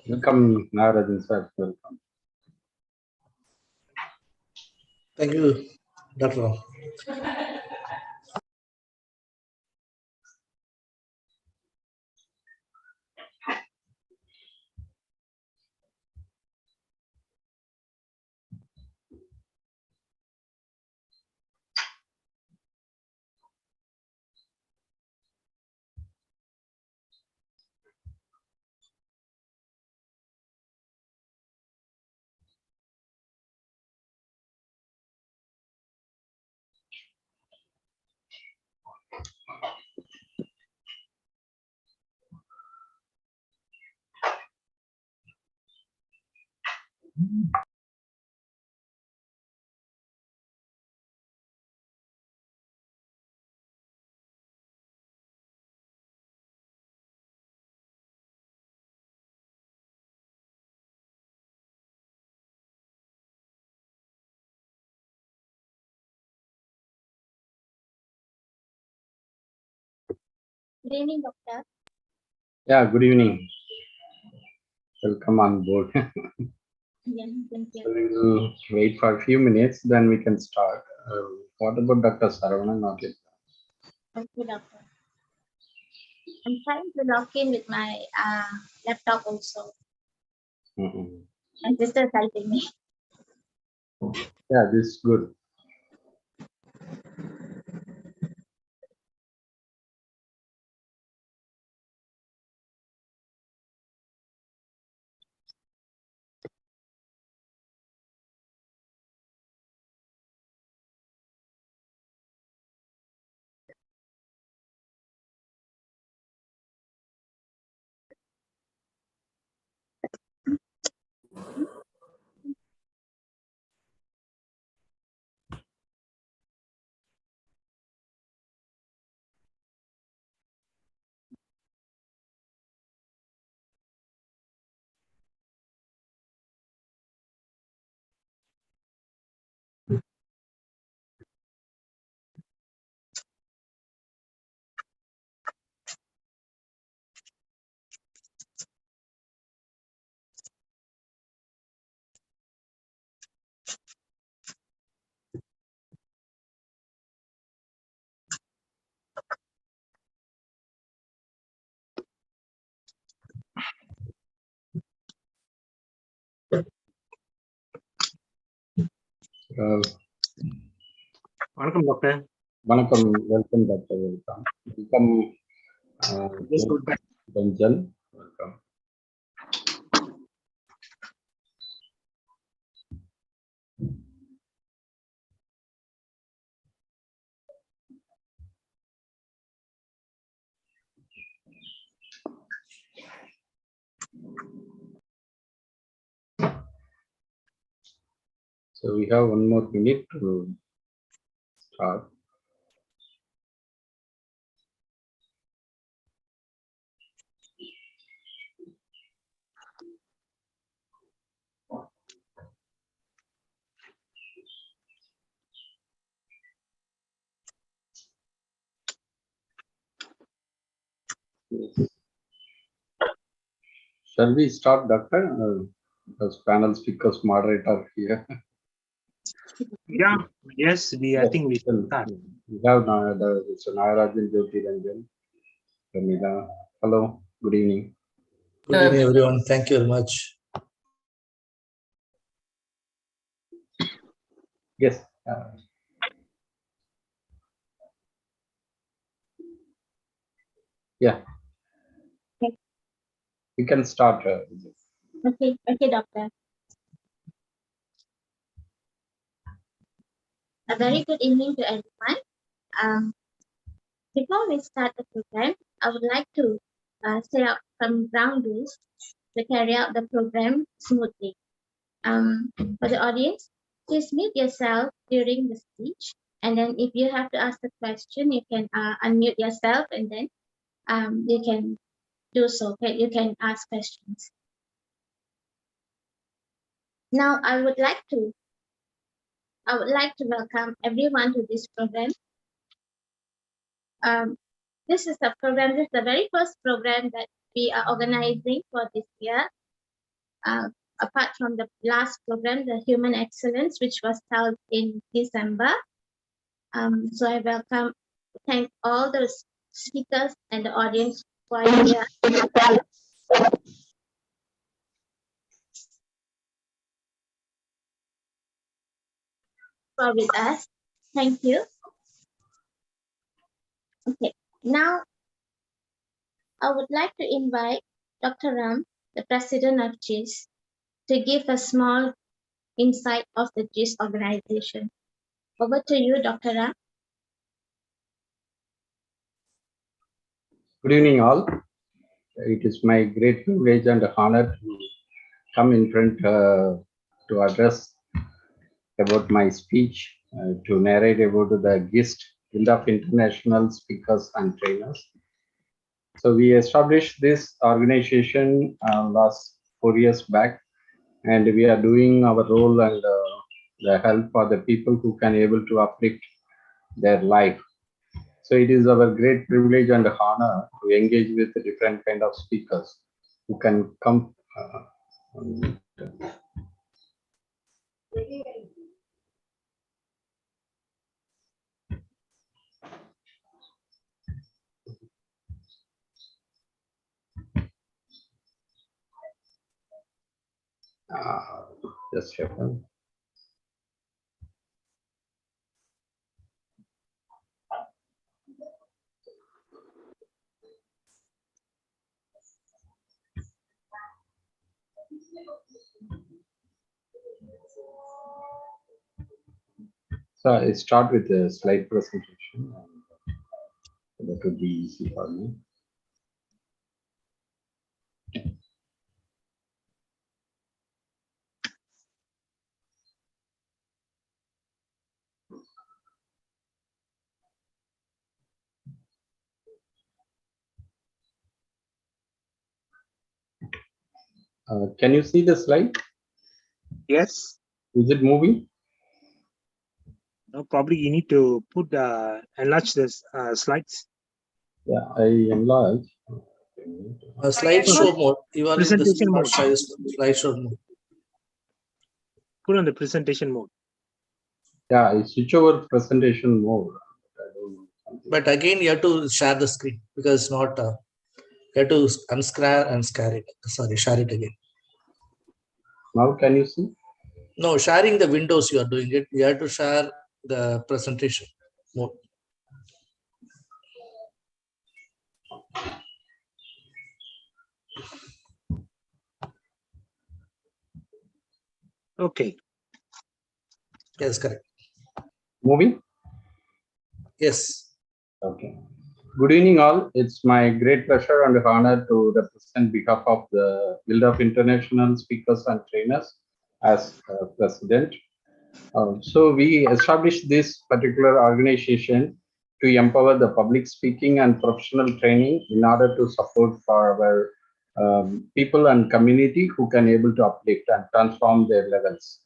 Welcome, Narajan sir. Welcome. Thank you, Dr. Good evening, Doctor. Yeah, good evening. Welcome on board. Yes, thank you. We'll wait for a few minutes, then we can start. What about Dr. Saravanan? Not yet. Okay, Doctor. I'm trying to log in with my laptop also. Mhm. My sister's helping me. Yeah, this is good. Uh, வணக்கம் doctor. Vanakkam, welcome, Dr. Welcome. Welcome, Just good back. Benjan. Welcome. So we have one more minute to start. Yes. Shall we start, Doctor? Because panel speakers moderator here. Yeah, yes, I think we should start. We have Mr. Narajan Jyoti Ranjan. Pramila. Hello, good evening. Good evening, everyone. Thank you very much. Yes. Yeah. Okay. We can start. Okay, Doctor. A very good evening to everyone. Before we start the program, I would like to set out some ground rules to carry out the program smoothly. For the audience, please mute yourself during the speech, and then if you have to ask a question, you can unmute yourself, and then you can do so. Okay? You can ask questions. Now I would like to welcome everyone to this program. This is the very first program that we are organizing for this year. Apart from the last program, the Human Excellence, which was held in December. So I thank all the speakers and the audience who are here for with us. Thank you. Okay, now I would like to invite Dr. Ram, the president of GIS, to give a small insight of the GIS organization. Over to you, Dr. Ram. Good evening, all. It is my great privilege and honor to come in front to address about my speech, to narrate about the GIST, Guild of International Speakers and Trainers. So we established this organization last 4 years back, and we are doing our role and the help for the people who can able to uplift their life. So it is our great privilege and honor to engage with different kind of speakers who can come. Just a second. So I start with the slide presentation. That would be easy for me. Can you see the slide? Yes. Is it moving? No, probably you need to put enlarge this slides. Yeah, I enlarge. Slideshow mode. You are in the Presentation mode. slideshow mode. Put on the presentation mode. Yeah, I switch over presentation mode. I don't know something. But again, you have to share the screen because it's not. You have to unscare and share it. Sorry, share it again. Now can you see? No, sharing the windows you are doing it. You have to share the presentation mode. Okay. Yes, correct. Moving? Yes. Okay. Good evening, all. It's my great pleasure and honor to represent behalf of the Guild of International Speakers and Trainers as president. So we established this particular organization to empower the public speaking and professional training in order to support for our people and community who can able to uplift and transform their levels.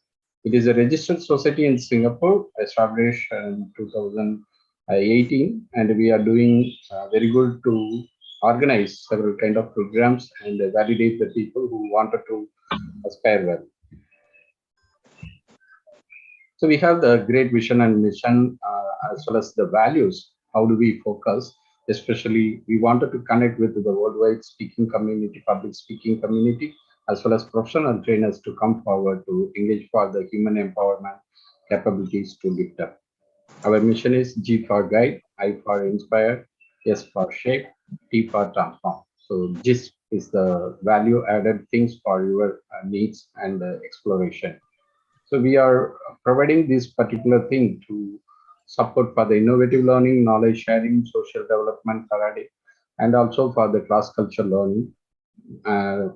It is a registered society in Singapore, established in 2018, and we are doing very good to organize several kind of programs and validate the people who wanted to aspire well. So we have the great vision and mission as well as the values. How do we focus? Especially, we wanted to connect with the worldwide speaking community, public speaking community, as well as professional trainers to come forward to engage for the human empowerment capabilities to lift up. Our mission is G for guide, I for inspire, S for shape, T for transform. So GIST is the value added things for your needs and exploration. So we are providing this particular thing to support for the innovative learning, knowledge sharing, social development paradigm, and also for the cross-cultural learning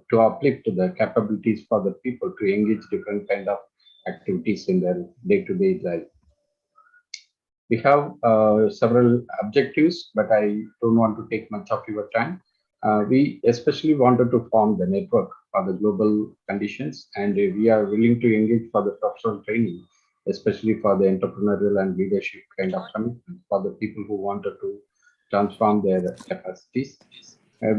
to uplift the capabilities for the people to engage different kind of activities in their day-to-day life. We have several objectives, but I don't want to take much of your time. We especially wanted to form the network for the global conditions, and we are willing to engage for the professional training, especially for the entrepreneurial and leadership kind of commitment for the people who wanted to transform their capacities.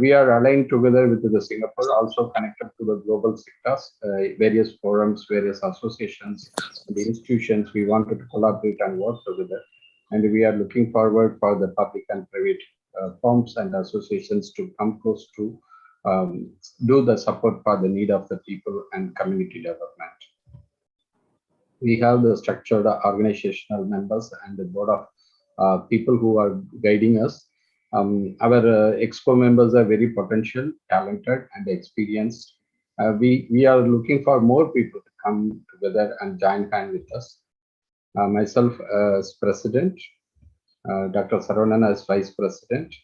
We are aligned together with the Singapore, also connected to the global sectors, various forums, various associations, and institutions. We wanted to collaborate and work together, and we are looking forward for the public and private firms and associations to come close to do the support for the need of the people and community development. We have the structured organizational members and the board of people who are guiding us. Our expo members are very potential, talented, and experienced. We are looking for more people to come together and join hand with us. Myself as president, Dr. Saravanan as vice president,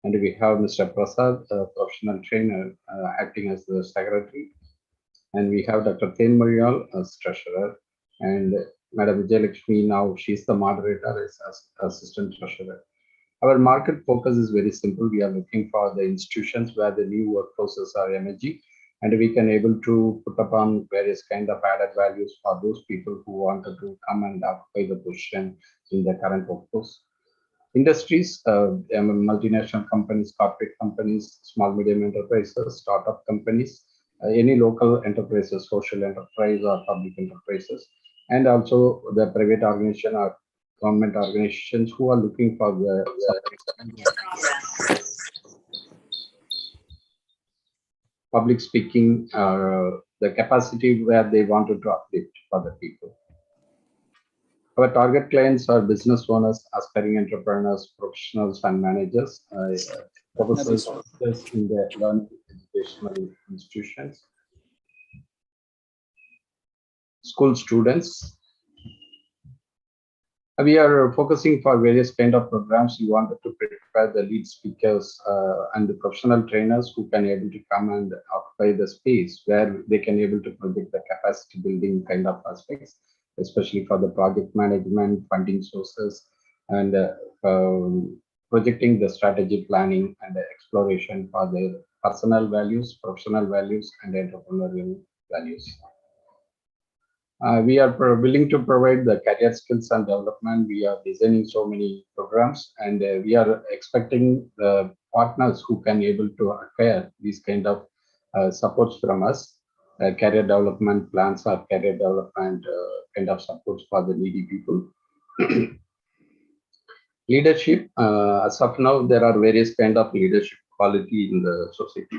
and we have Mr. Prasad, a professional trainer, acting as the secretary, and we have Dr. Ten Marial as treasurer, and Madam Vijayalakshmi now she's the moderator as assistant treasurer. Our market focus is very simple. We are looking for the institutions where the new workforces are emerging, and we can able to put upon various kind of added values for those people who wanted to come and occupy the position in the current workforce. Industries, multinational companies, corporate companies, small medium enterprises, startup companies, any local enterprises, social enterprise or public enterprises, and also the private organization or government organizations who are looking for the public speaking, the capacity where they wanted to uplift for the people. Our target clients are business owners, aspiring entrepreneurs, professionals, and managers, professors in the learning educational institutions, school students. We are focusing for various kind of programs. We wanted to prepare the lead speakers and the professional trainers who can able to come and occupy the space where they can able to project the capacity building kind of aspects, especially for the project management, funding sources, and projecting the strategy planning and the exploration for the personal values, professional values, and entrepreneurial values. We are willing to provide the career skills and development. We are designing so many programs, and we are expecting the partners who can able to acquire these kind of supports from us, career development plans or career development kind of supports for the needy people. Leadership, as of now, there are various kind of leadership quality in the society.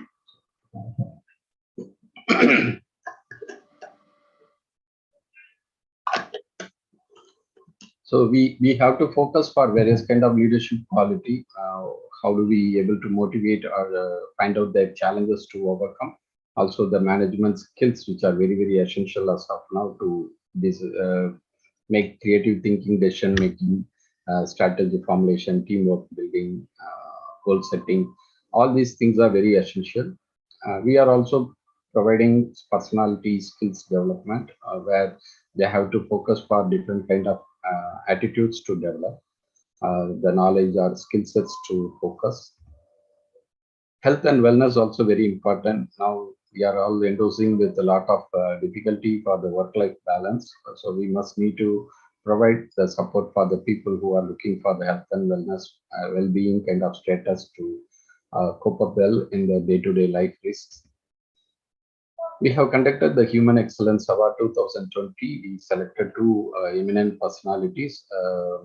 So we have to focus for various kind of leadership quality. How do we able to motivate or find out their challenges to overcome? Also the management skills, which are very essential as of now to this make creative thinking, decision making, strategy formulation, teamwork building, goal setting. All these things are very essential. We are also providing personality skills development where they have to focus for different kind of attitudes to develop, the knowledge or skill sets to focus. Health and wellness also very important. Now we are all endorsing with a lot of difficulty for the work-life balance. So we must need to provide the support for the people who are looking for the health and wellness, well-being kind of status to cope up well in the day-to-day life risks. We have conducted the Human Excellence Award 2020. We selected two eminent personalities,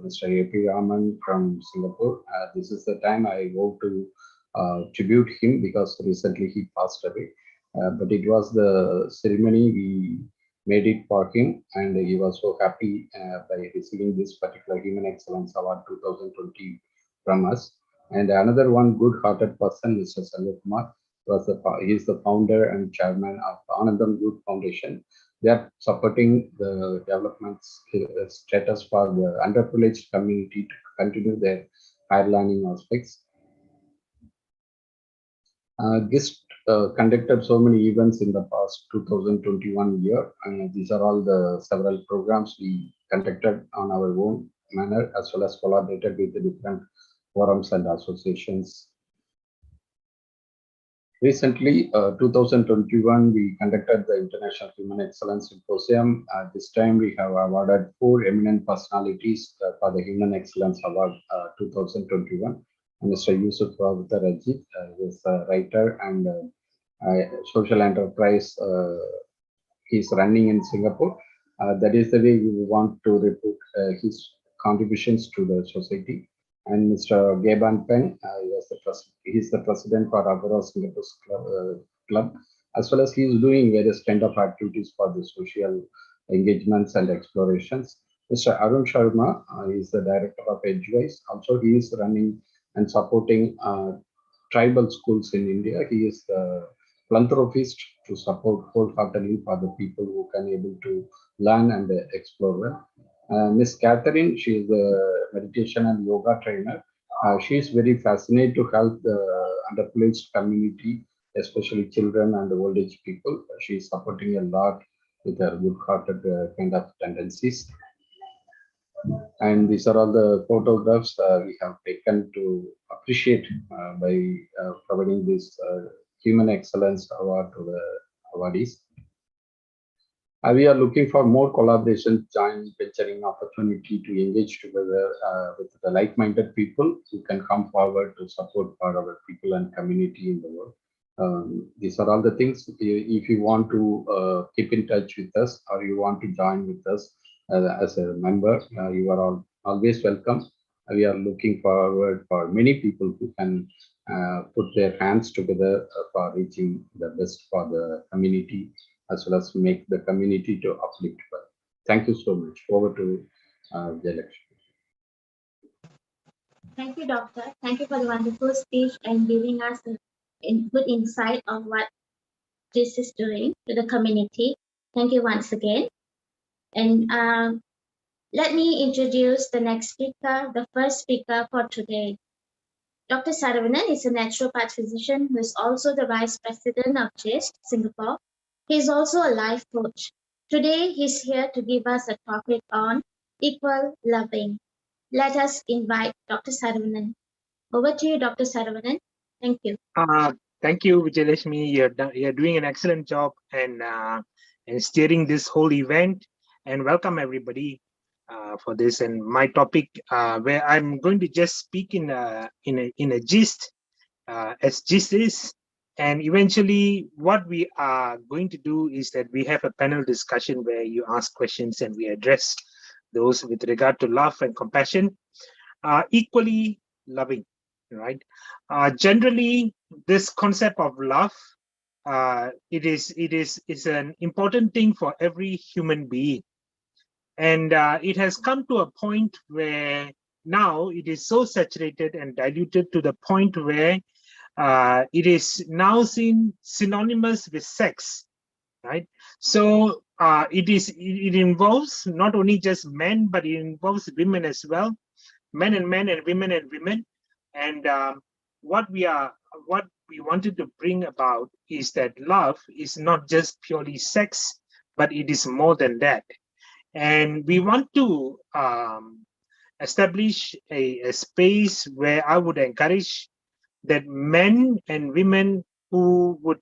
Mr. A.P. Raman from Singapore. This is the time I go to tribute him because recently he passed away. But it was the ceremony we made it for him, and he was so happy by receiving this particular Human Excellence Award 2020 from us. And another one good-hearted person, Mr. Salva Kumar, he is the founder and chairman of Anandam Youth Foundation. They are supporting the development status for the underprivileged community to continue their higher learning aspects. GIST conducted so many events in the past 2021 year, and these are all the several programs we conducted on our own manner, as well as collaborated with the different forums and associations. Recently, 2021, we conducted the International Human Excellence Symposium. This time, we have awarded 4 eminent personalities for the Human Excellence Award 2021. Mr. Yusuf Rawat Rajit is a writer and social enterprise. He's running in Singapore. That is the way we want to report his contributions to the society. And Mr. Gaban Peng, he's the president for Agora Singapore Club, as well as he is doing various kind of activities for the social engagements and explorations. Mr. Arun Sharma is the director of Edgewise. Also, he is running and supporting tribal schools in India. He is the philanthropist to support wholeheartedly for the people who can able to learn and explore well. Miss Catherine, she is a meditation and yoga trainer. She is very fascinated to help the underprivileged community, especially children and old age people. She is supporting a lot with her good-hearted kind of tendencies. And these are all the photographs we have taken to appreciate by providing this Human Excellence Award to the awardees. We are looking for more collaboration, joint venturing opportunity to engage together with the like-minded people who can come forward to support for our people and community in the world. These are all the things. If you want to keep in touch with us or you want to join with us as a member, you are all always welcome. We are looking forward for many people who can put their hands together for reaching the best for the community as well as make the community to uplift well. Thank you so much. Over to Jayalakshmi. Thank you, Doctor. Thank you for the wonderful speech and giving us a good insight of what this is doing to the community. Thank you once again. And let me introduce the next speaker, the first speaker for today. Dr. Saravanan is a naturopath physician who is also the Vice President of GIST, Singapore. He is also a life coach. Today, he's here to give us a topic on equal loving. Let us invite Dr. Saravanan. Over to you, Dr. Saravanan. Thank you. Thank you, Vijayalakshmi. You're doing an excellent job and steering this whole event. And welcome everybody for this. And my topic, where I'm going to just speak in a gist, as gist is. And eventually, what we are going to do is that we have a panel discussion where you ask questions and we address those with regard to love and compassion, equally loving, right? Generally, this concept of love, it is an important thing for every human being, and it has come to a point where now it is so saturated and diluted to the point where it is now seen synonymous with sex, right? So it involves not only just men, but it involves women as well, men and women and women. And what we wanted to bring about is that love is not just purely sex, but it is more than that. And we want to establish a space where I would encourage that men and women who would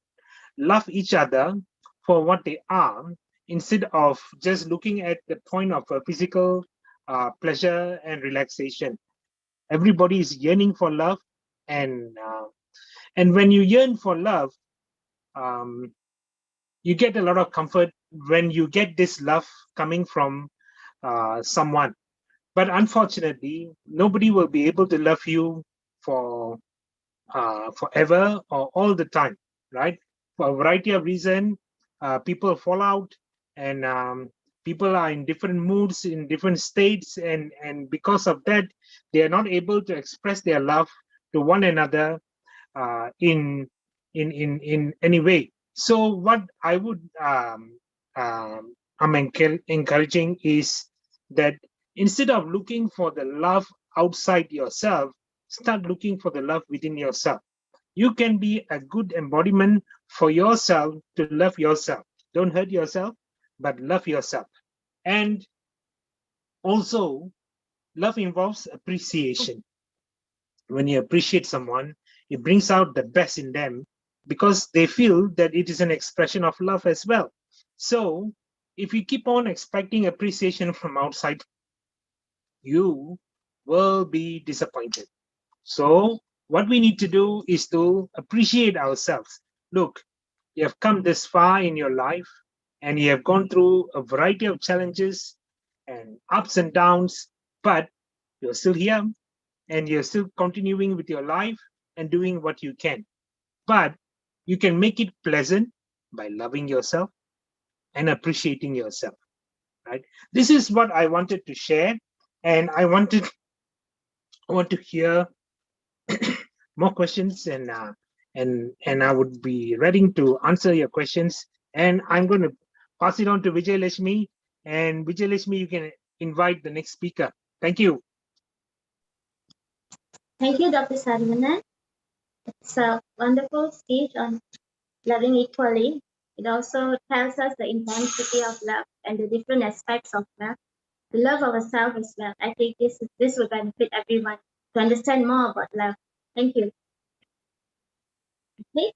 love each other for what they are, instead of just looking at the point of physical pleasure and relaxation. Everybody is yearning for love, and when you yearn for love, you get a lot of comfort when you get this love coming from someone. But unfortunately, nobody will be able to love you for forever or all the time, right? For a variety of reasons, people fall out, and people are in different moods, in different states, and because of that, they are not able to express their love to one another in any way. So what I would I'm encouraging is that instead of looking for the love outside yourself, start looking for the love within yourself. You can be a good embodiment for yourself to love yourself. Don't hurt yourself, but love yourself. And also, love involves appreciation. When you appreciate someone, it brings out the best in them because they feel that it is an expression of love as well. So if you keep on expecting appreciation from outside, you will be disappointed. So what we need to do is to appreciate ourselves. Look, you have come this far in your life and you have gone through a variety of challenges and ups and downs, but you're still here and you're still continuing with your life and doing what you can. But you can make it pleasant by loving yourself and appreciating yourself, right? This is what I wanted to share, and I want to hear more questions, and I would be ready to answer your questions. And I'm going to pass it on to Vijay Lashmi. And Vijay Lashmi, you can invite the next speaker. Thank you. Thank you, Dr. Saravanan. It's a wonderful speech on loving equally. It also tells us the intensity of love and the different aspects of love. The love of ourselves as well. I think this will benefit everyone to understand more about love. Thank you. Okay,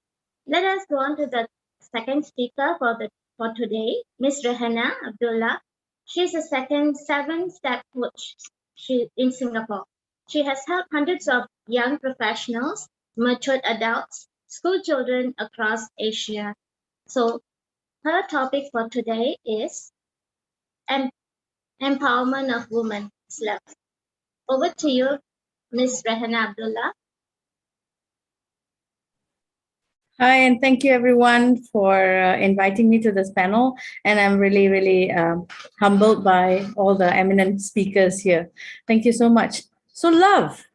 let us go on to the second speaker for today, Miss Rehana Abdullah. She's a seven-step coach in Singapore. She has helped hundreds of young professionals, matured adults, school children across Asia. So her topic for today is empowerment of women. Love. Over to you, Miss Rehana Abdullah. Hi, and thank you everyone for inviting me to this panel. And I'm really, really humbled by all the eminent speakers here. Thank you so much. So love.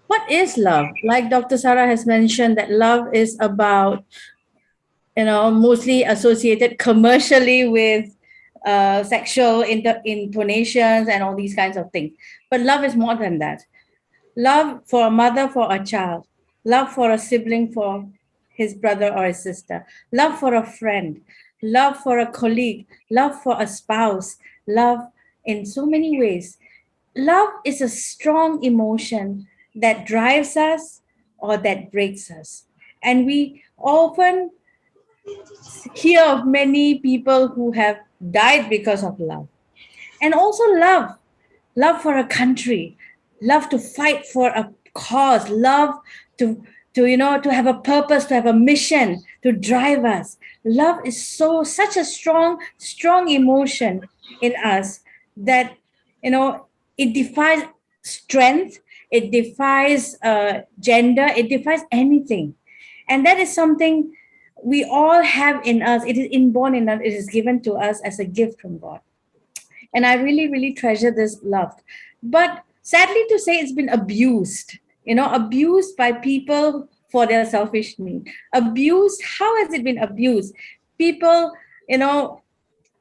What is love? Like Dr. Sarah has mentioned, that love is about, mostly associated commercially with sexual intonations and all these kinds of things. But love is more than that. Love for a mother for a child, love for a sibling for his brother or his sister, love for a friend, love for a colleague, love for a spouse, love in so many ways. Love is a strong emotion that drives us or that breaks us. And we often hear of many people who have died because of love. And also love for a country, love to fight for a cause, love to to have a purpose, to have a mission to drive us. Love is such a strong emotion in us that it defies strength, it defies gender, it defies anything. And that is something we all have in us. It is inborn in us, it is given to us as a gift from God. And I really, really treasure this love. But sadly to say, it's been abused, abused by people for their selfish need. Abused, how has it been abused? People,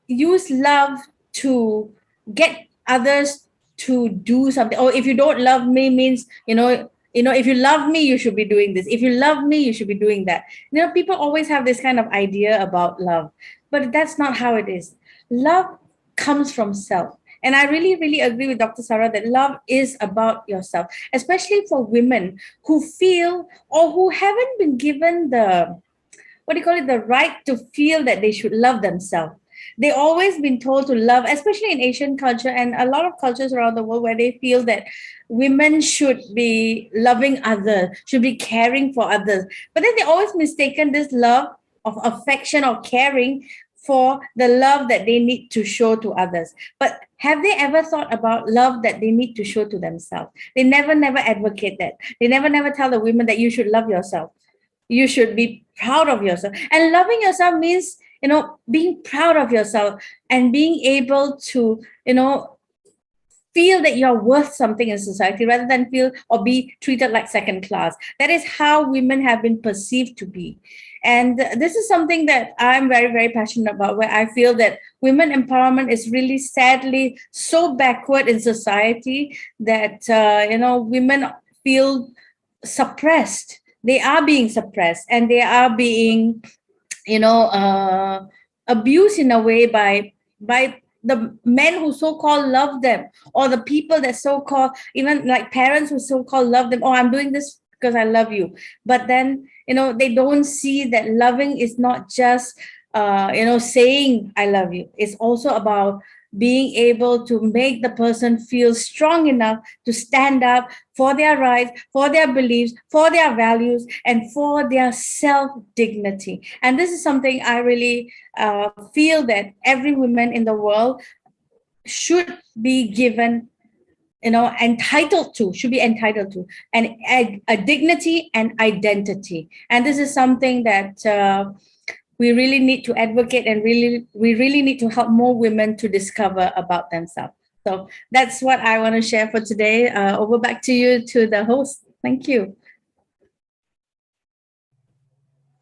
use love to get others to do something. Or if you don't love me means, if you love me, you should be doing this. If you love me, you should be doing that. People always have this kind of idea about love, but that's not how it is. Love comes from self. And I really, really agree with Dr. Sarah that love is about yourself, especially for women who feel or who haven't been given the right to feel that they should love themselves. They always been told to love, especially in Asian culture and a lot of cultures around the world, where they feel that women should be loving others, should be caring for others. But then they always mistaken this love of affection or caring for the love that they need to show to others. But have they ever thought about love that they need to show to themselves? They never advocate that. They never tell the women that you should love yourself. You should be proud of yourself. And loving yourself means, being proud of yourself and being able to, feel that you're worth something in society rather than feel or be treated like second class. That is how women have been perceived to be. And this is something that I'm very, very passionate about, where I feel that women empowerment is really sadly so backward in society that, women feel suppressed. They are being suppressed and they are being, abused in a way by the men who so-called love them, or the people that so-called, even like parents who so-called love them. Oh, I'm doing this because I love you. But then they don't see that loving is not just saying I love you. It's also about being able to make the person feel strong enough to stand up for their rights, for their beliefs, for their values, and for their self dignity. And this is something I really feel that every woman in the world should be given, should be entitled to, and a dignity and identity. And this is something that we really need to advocate, and we really need to help more women to discover about themselves. So that's what I want to share for today. Over back to you, to the host. Thank you.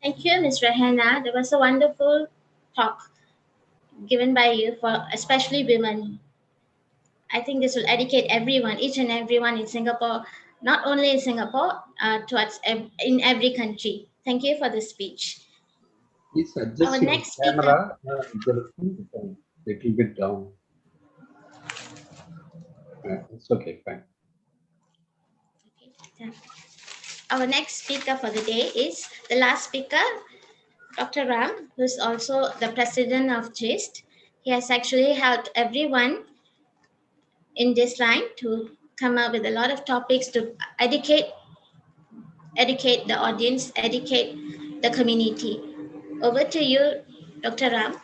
Thank you, Ms. Rahena. That was a wonderful talk given by you for especially women. I think this will educate everyone, each and everyone in Singapore, not only in Singapore, in every country. Thank you for the speech. Please Our adjust your next speaker. camera little bit down. It's okay, fine. Okay. Our next speaker for the day is the last speaker, Dr. Ram, who's also the president of GIST. He has actually helped everyone in this line to come up with a lot of topics to educate the audience, educate the community. Over to you, Dr. Ram.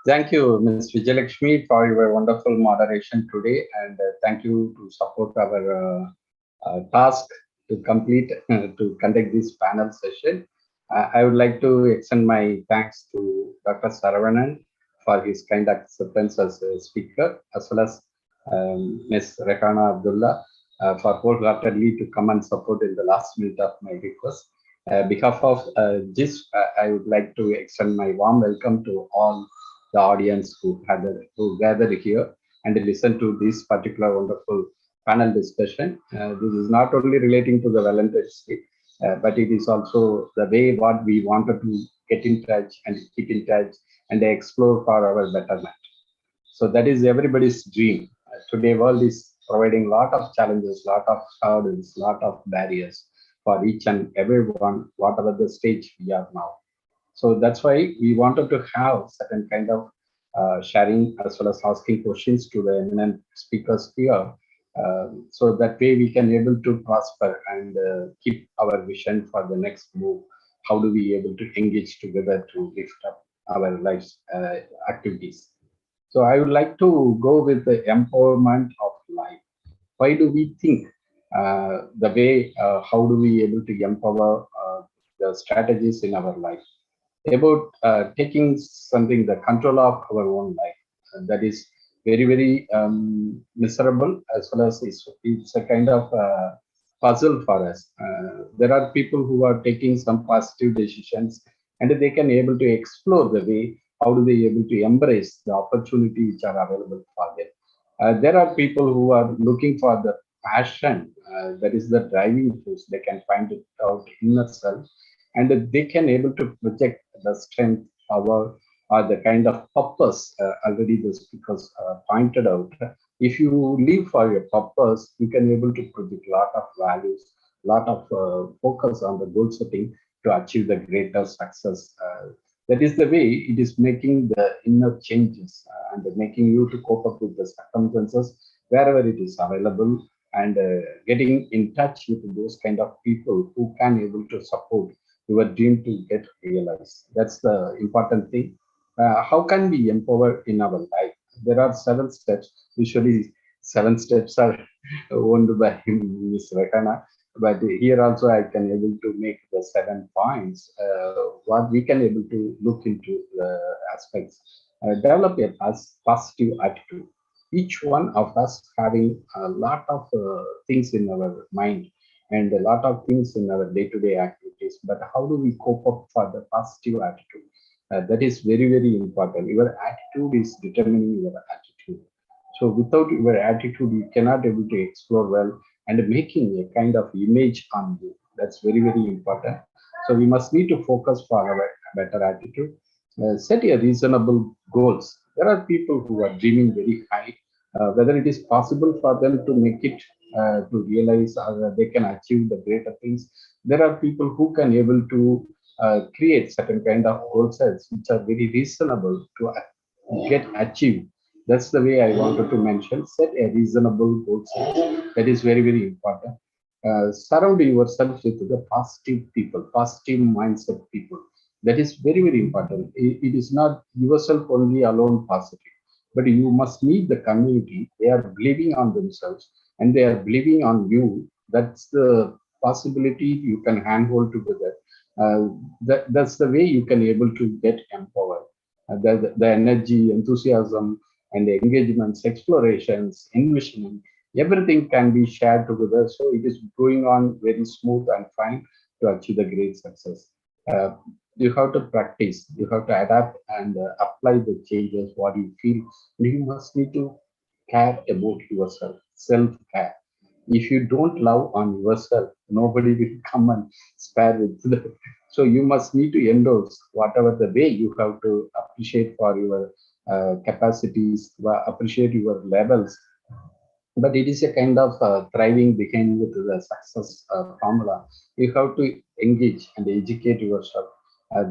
Thank you, Ms. Vijayalakshmi, for your wonderful moderation today, and thank you to support our task to complete to conduct this panel session. I would like to extend my thanks to Dr. Saravanan for his kind acceptance as a speaker, as well as Ms. Rekana Abdullah for wholeheartedly to come and support in the last minute of my request. Behalf of this, I would like to extend my warm welcome to all the audience who gathered here and listen to this particular wonderful panel discussion. This is not only relating to the Valentine's Day, but it is also the way what we wanted to get in touch and keep in touch and explore for our betterment. So that is everybody's dream. Today, world is providing lot of challenges, lot of hurdles, lot of barriers for each and everyone, whatever the stage we are now. So that's why we wanted to have certain kind of sharing as well as asking questions to the eminent speakers here. So that way we can able to prosper and keep our vision for the next move. How do we able to engage together to lift up our lives activities? So I would like to go with the empowerment of life. Why do we think the way, how do we able to empower the strategies in our life? About taking something, the control of our own life. And that is very, very miserable, as well as it's a kind of puzzle for us. There are people who are taking some positive decisions and they can able to explore the way, how do they able to embrace the opportunity which are available for them. There are people who are looking for the passion, that is the driving force. They can find it out in itself, and they can able to project the strength, power, or the kind of purpose already the speakers pointed out. If you live for your purpose, you can able to project lot of values, lot of focus on the goal setting to achieve the greater success. That is the way it is making the inner changes and making you to cope up with the circumstances wherever it is available, and getting in touch with those kind of people who can able to support your dream to get realized. That's the important thing. How can we empower in our life? There are 7 steps. Usually, 7 steps are owned by Ms. Rekana, but here also I can able to make the 7 points. What we can able to look into the aspects. Develop a positive attitude. Each one of us having a lot of things in our mind and a lot of things in our day-to-day activities, but how do we cope up for the positive attitude? That is very, very important. Your attitude is determining your attitude. So without your attitude, you cannot able to explore well and making a kind of image on you. That's very, very important. So we must need to focus for our better attitude. Set a reasonable goals. There are people who are dreaming very high, whether it is possible for them to make it, to realize they can achieve the greater things. There are people who can able to create certain kind of goal sets which are very reasonable to get achieved. That's the way I wanted to mention. Set a reasonable goal set. That is very, very important. Surround yourself with the positive people, positive mindset people. That is very, very important. It is not yourself only alone positive, but you must need the community. They are believing on themselves and they are believing on you. That's the possibility you can handhold together. That's the way you can able to get empowered. The energy, enthusiasm, and the engagements, explorations, envisioning, everything can be shared together. So it is going on very smooth and fine to achieve the great success. Uh, you have to practice, you have to adapt and apply the changes, what you feel. You must need to care about yourself, self-care. If you don't love on yourself, nobody will come and spare with you. So you must need to endorse whatever the way you have to appreciate for your capacities, appreciate your levels, but it is a kind of thriving behind with the success formula. You have to engage and educate yourself.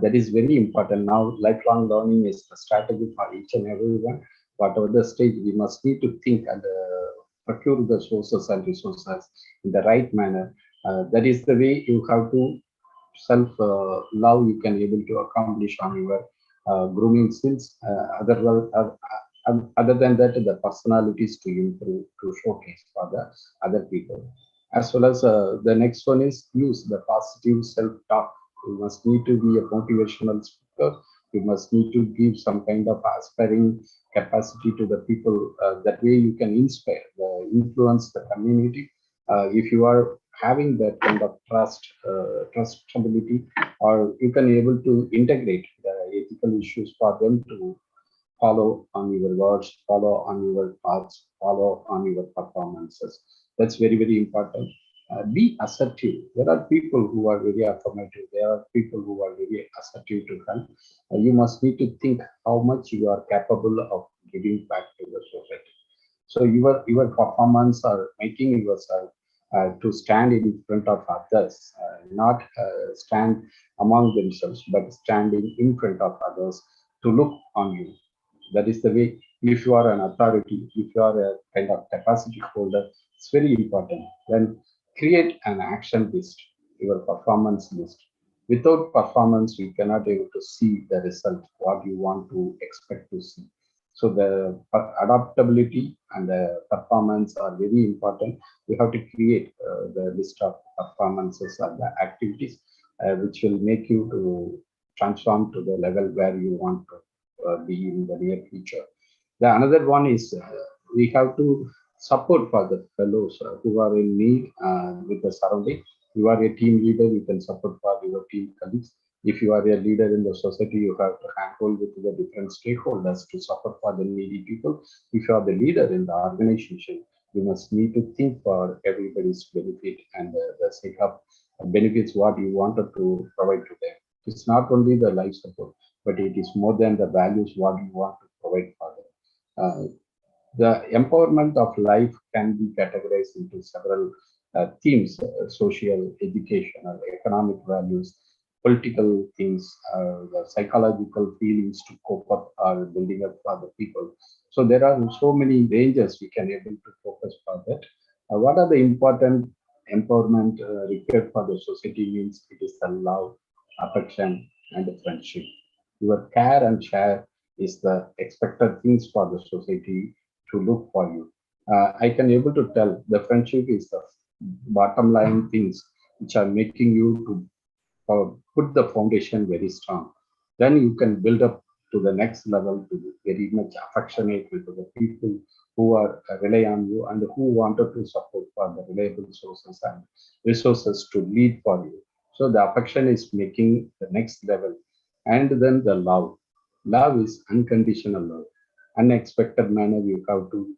That is very important. Now, lifelong learning is the strategy for each and everyone. Whatever the stage, we must need to think and procure the sources and resources in the right manner. That is the way you have to self love you can able to accomplish on your grooming skills. Other than that, the personalities to improve, to showcase for the other people. As well as the next one is use the positive self-talk. You must need to be a motivational speaker. You must need to give some kind of aspiring capacity to the people. That way you can inspire, influence the community. If you are having that kind of trustability, or you can able to integrate the ethical issues for them to follow on your words, follow on your paths, follow on your performances. That's very, very important. Be assertive. There are people who are very affirmative. There are people who are very assertive to help. You must need to think how much you are capable of giving back to the society. So your performance or making yourself to stand in front of others, not stand among themselves, but standing in front of others to look on you. That is the way. If you are an authority, if you are a kind of capacity holder, it's very important. Then create an action list, your performance list. Without performance, you cannot able to see the result, what you want to expect to see. So the adaptability and the performance are very important. You have to create the list of performances and the activities which will make you to transform to the level where you want to be in the near future. The another one is we have to support for the fellows who are in need with the surrounding. You are a team leader, you can support for your team colleagues. If you are a leader in the society, you have to handle with the different stakeholders to support for the needy people. If you are the leader in the organization, you must need to think for everybody's benefit and the sake of benefits what you wanted to provide to them. It's not only the life support, but it is more than the values what you want to provide for them. The empowerment of life can be categorized into several themes: social, educational, economic values, political things, the psychological feelings to cope up or building up for the people. So there are so many ranges we can able to focus for that. What are the important empowerment required for the society means it is the love, affection, and the friendship. Your care and share is the expected things for the society to look for you. I can able to tell the friendship is the bottom line things which are making you to put the foundation very strong. Then you can build up to the next level to be very much affectionate with the people who are rely on you and who wanted to support for the reliable sources and resources to lead for you. So the affection is making the next level. And then the love. Love is unconditional love. Unexpected manner you have to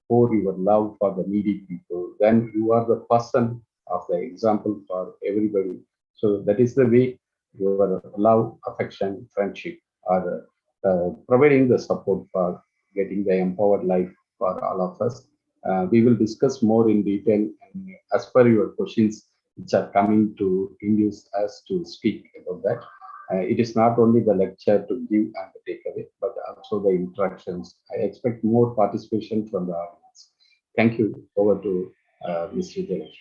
pour your love for the needy people. Then you are the person of the example for everybody. So that is the way your love, affection, friendship are providing the support for getting the empowered life for all of us. We will discuss more in detail and as per your questions which are coming to induce us to speak about that. It is not only the lecture to give and take away, but also the interactions. I expect more participation from the audience. Thank you. Over to Mr. Jalesh.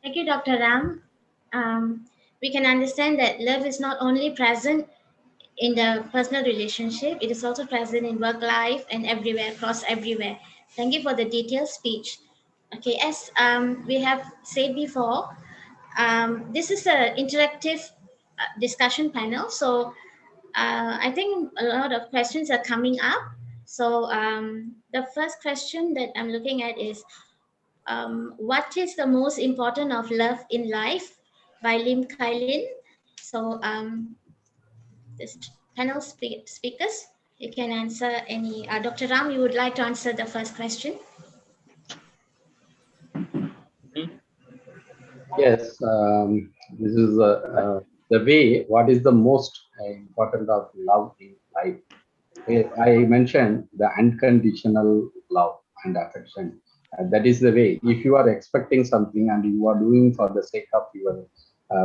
Thank you, Dr. Ram. We can understand that love is not only present in the personal relationship, it is also present in work life and everywhere, across everywhere. Thank you for the detailed speech. Okay, as we have said before, this is an interactive discussion panel. So I think a lot of questions are coming up. So the first question that I'm looking at is, what is the most important of love in life by Lim Kailin. So this panel speakers, you can answer any. Dr. Ram, you would like to answer the first question? Yes, this is the way. What is the most important of love in life? I mentioned the unconditional love and affection. That is the way. If you are expecting something and you are doing for the sake of your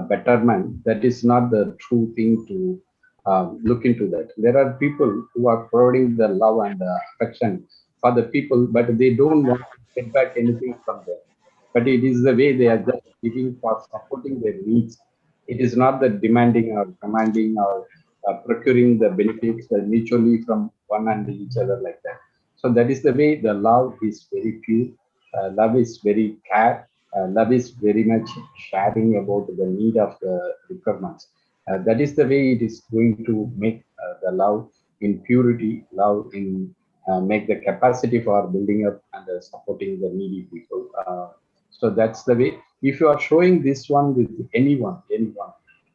betterment, that is not the true thing to look into that. There are people who are providing the love and the affection for the people, but they don't want to get back anything from them. But it is the way they are just giving for supporting their needs. It is not the demanding or commanding or procuring the benefits mutually from one and each other like that. So that is the way the love is very pure. Love is very care. Love is very much sharing about the need of the requirements. That is the way it is going to make the love in purity, love in make the capacity for building up and supporting the needy people. So that's the way. If you are showing this one with anyone,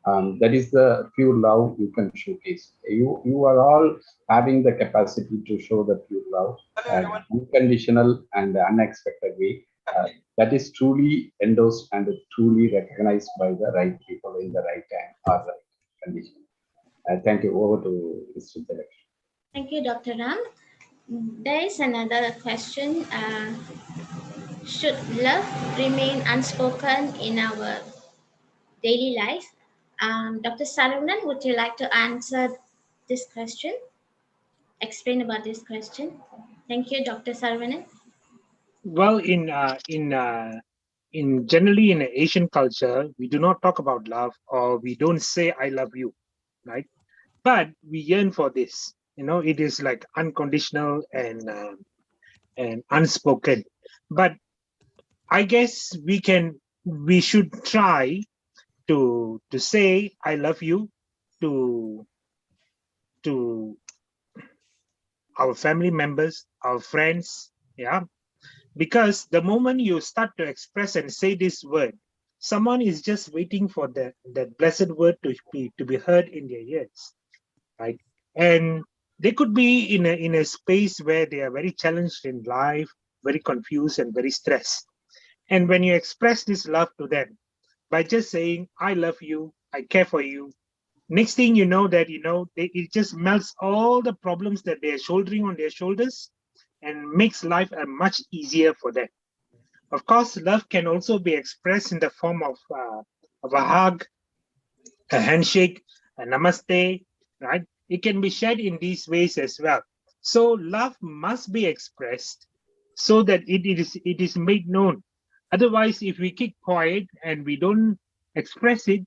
that is the pure love you can showcase. You are all having the capacity to show the pure love, unconditional and unexpected way. That is truly endorsed and truly recognized by the right people in the right time or right condition. Thank you. Over to Mr. Jalek. Thank you, Dr. Ram. There is another question. Should love remain unspoken in our daily life? Dr. Saravanan, would you like to answer this question? Explain about this question. Thank you, Dr. Saravanan. Well, in generally in Asian culture, we do not talk about love, or we don't say "I love you," right? But we yearn for this. It is like unconditional and unspoken. But I guess we should try to say "I love you" to to our family members, our friends, yeah. Because the moment you start to express and say this word, someone is just waiting for that blessed word to be heard in their ears, right? And they could be in a space where they are very challenged in life, very confused and very stressed. And when you express this love to them by just saying "I love you," "I care for you," next thing you know that it just melts all the problems that they are shouldering on their shoulders and makes life much easier for them. Of course, love can also be expressed in the form of a hug, a handshake, a namaste, right? It can be shared in these ways as well. So love must be expressed so that it is made known. Otherwise, if we keep quiet and we don't express it,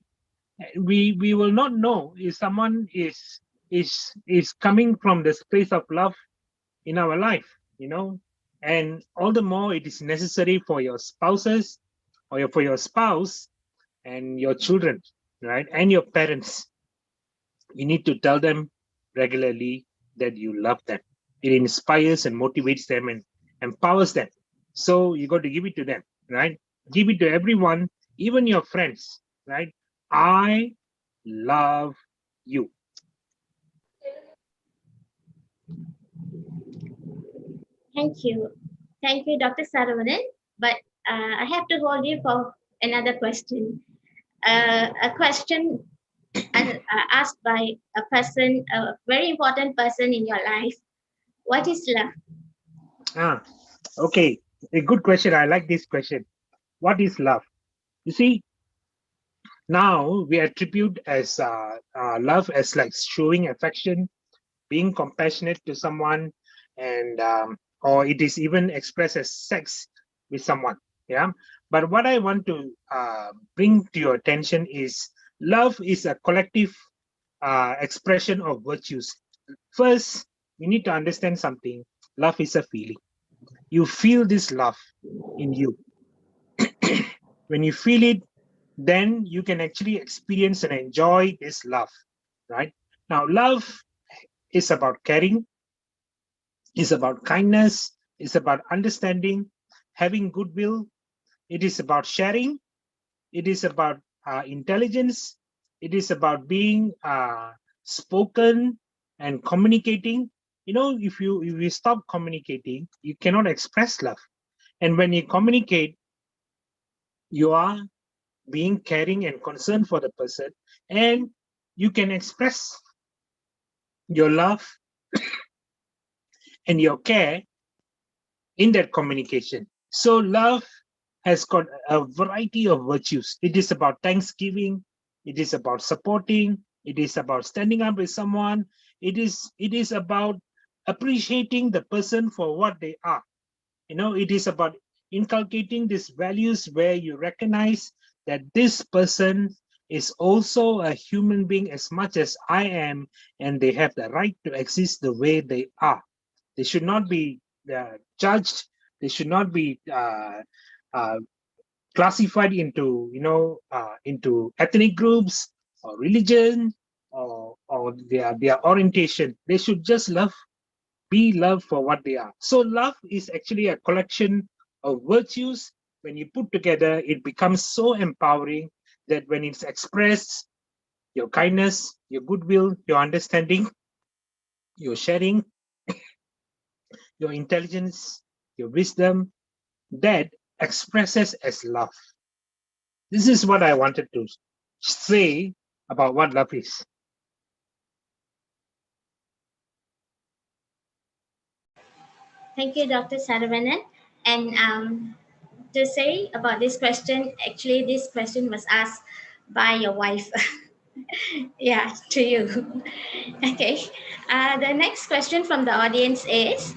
we will not know if someone is coming from the space of love in our life. And all the more it is necessary for your spouses or for your spouse and your children, right, and your parents. You need to tell them regularly that you love them. It inspires and motivates them and empowers them. So you got to give it to them, right? Give it to everyone, even your friends, right? I love you. Thank you. Thank you, Dr. Saravanan. But I have to hold you for another question. A question asked by a person, a very important person in your life, what is love? Okay, a good question. I like this question. What is love? You see, now we attribute as love as like showing affection, being compassionate to someone, and or it is even expressed as sex with someone. Yeah, but what I want to bring to your attention is love is a collective expression of virtues. First, you need to understand something. Love is a feeling. You feel this love in you. When you feel it, then you can actually experience and enjoy this love, right? Now, love is about caring, is about kindness, is about understanding, having goodwill. It is about sharing. It is about intelligence. It is about being spoken and communicating. You know, if you stop communicating, you cannot express love. And when you communicate, you are being caring and concerned for the person, and you can express your love and your care in that communication. So love has got a variety of virtues. It is about thanksgiving, it is about supporting, it is about standing up with someone, it is about appreciating the person for what they are. You know, it is about inculcating these values where you recognize that this person is also a human being as much as I am, and they have the right to exist the way they are. They should not be judged. They should not be uh, classified into, into ethnic groups or religion or their orientation. They should just be loved for what they are. So love is actually a collection of virtues. When you put together, it becomes so empowering that when it's expressed, your kindness, your goodwill, your understanding, your sharing, your intelligence, your wisdom, that expresses as love. This is what I wanted to say about what love is. Thank you, Dr. Saravanan. And to say about this question, actually, this question was asked by your wife. Yeah, to you. Okay. The next question from the audience is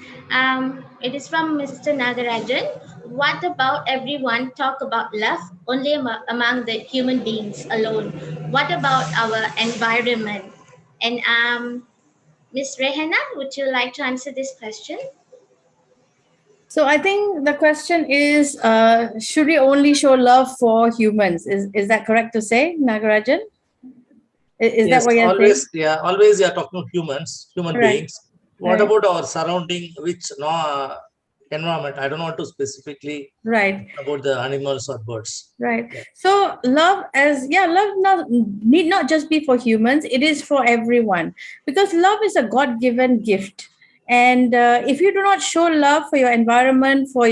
it is from Mr. Nagarajan. What about everyone talk about love only among the human beings alone? What about our environment? And Miss Rehana, would you like to answer this question? So I think the question is, should we only show love for humans? Is that correct to say, Nagarajan? Is that Yes, what you're saying? always you are talking humans, human Right. beings. What Right. about our surrounding, which no environment? I don't want to specifically Right. about the animals or birds. Right. Yeah. So love need not just be for humans. It is for everyone, because love is a God-given gift. And if you do not show love for your environment, for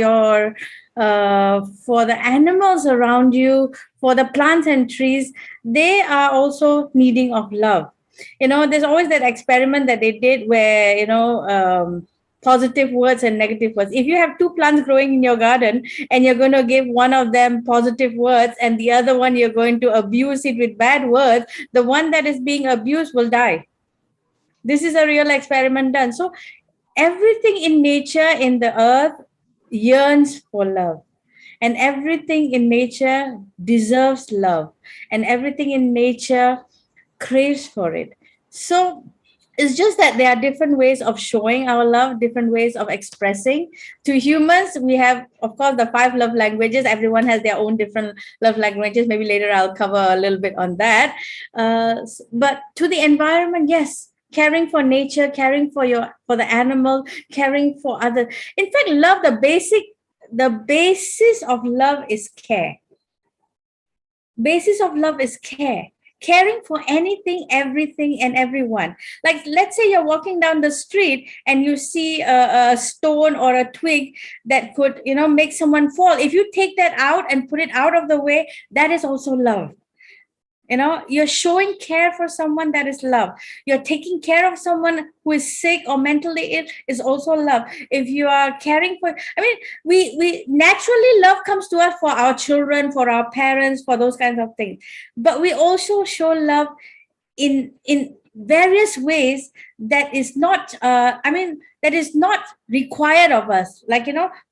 the animals around you, for the plants and trees, they are also needing of love. There's always that experiment that they did where positive words and negative words. If you have two plants growing in your garden, and you're going to give one of them positive words and the other one you're going to abuse it with bad words, the one that is being abused will die. This is a real experiment done. So everything in nature, in the earth, yearns for love, and everything in nature deserves love, and everything in nature craves for it. So it's just that there are different ways of showing our love, different ways of expressing. To humans, we have, of course, the five love languages. Everyone has their own different love languages. Maybe later I'll cover a little bit on that. But to the environment, yes, caring for nature, caring for the animal, caring for other. In fact, the basis of love is care. Basis of love is care. Caring for anything, everything, and everyone. Like, let's say you're walking down the street and you see a stone or a twig that could make someone fall. If you take that out and put it out of the way, that is also love. You're showing care for someone, that is love. You're taking care of someone who is sick or mentally ill, is also love. If you are caring for, we naturally, love comes to us for our children, for our parents, for those kinds of things. But we also show love in various ways that is not that is not required of us, like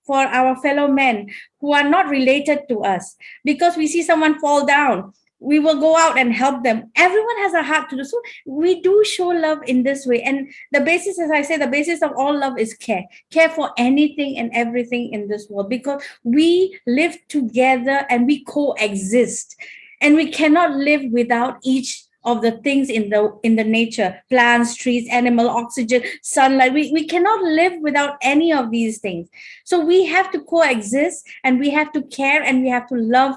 for our fellow men who are not related to us. Because we see someone fall down, we will go out and help them. Everyone has a heart to do so. We do show love in this way, and the basis, as I say, the basis of all love is care for anything and everything in this world, because we live together and we coexist, and we cannot live without each of the things in the nature: plants, trees, animal, oxygen, sunlight. We cannot live without any of these things. So we have to coexist, and we have to care, and we have to love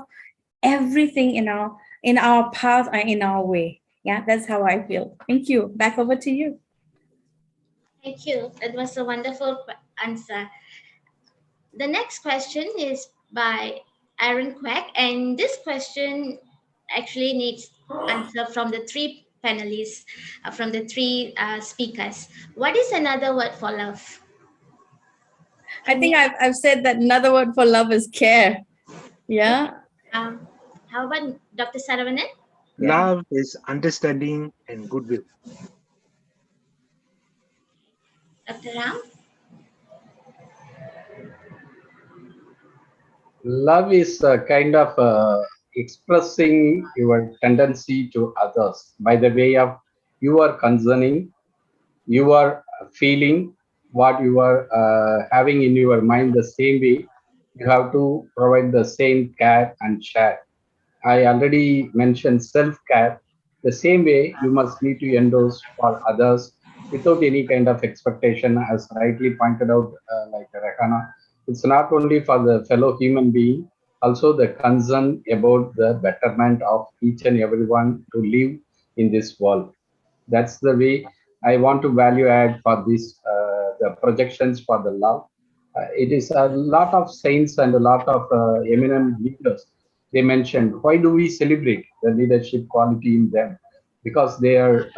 everything in our path and in our way. Yeah, that's how I feel. Thank you. Back over to you. Thank you. That was a wonderful answer. The next question is by Aaron Quack, and this question actually needs answer from the three panelists, from the three speakers. What is another word for love? I think I've said that another word for love is care. Yeah. How about Dr. Saravanan? Yeah. Love is understanding and goodwill. Dr. Ram? Love is a kind of expressing your tendency to others by the way of you are concerning, you are feeling what you are having in your mind the same way. You have to provide the same care and share. I already mentioned self-care. The same way you must need to endorse for others without any kind of expectation, as rightly pointed out, like Rehana. It's not only for the fellow human being, also the concern about the betterment of each and everyone to live in this world. That's the way I want to value add for this, the projections for the love. It is a lot of saints and a lot of eminent leaders. They mentioned, why do we celebrate the leadership quality in them? Because they are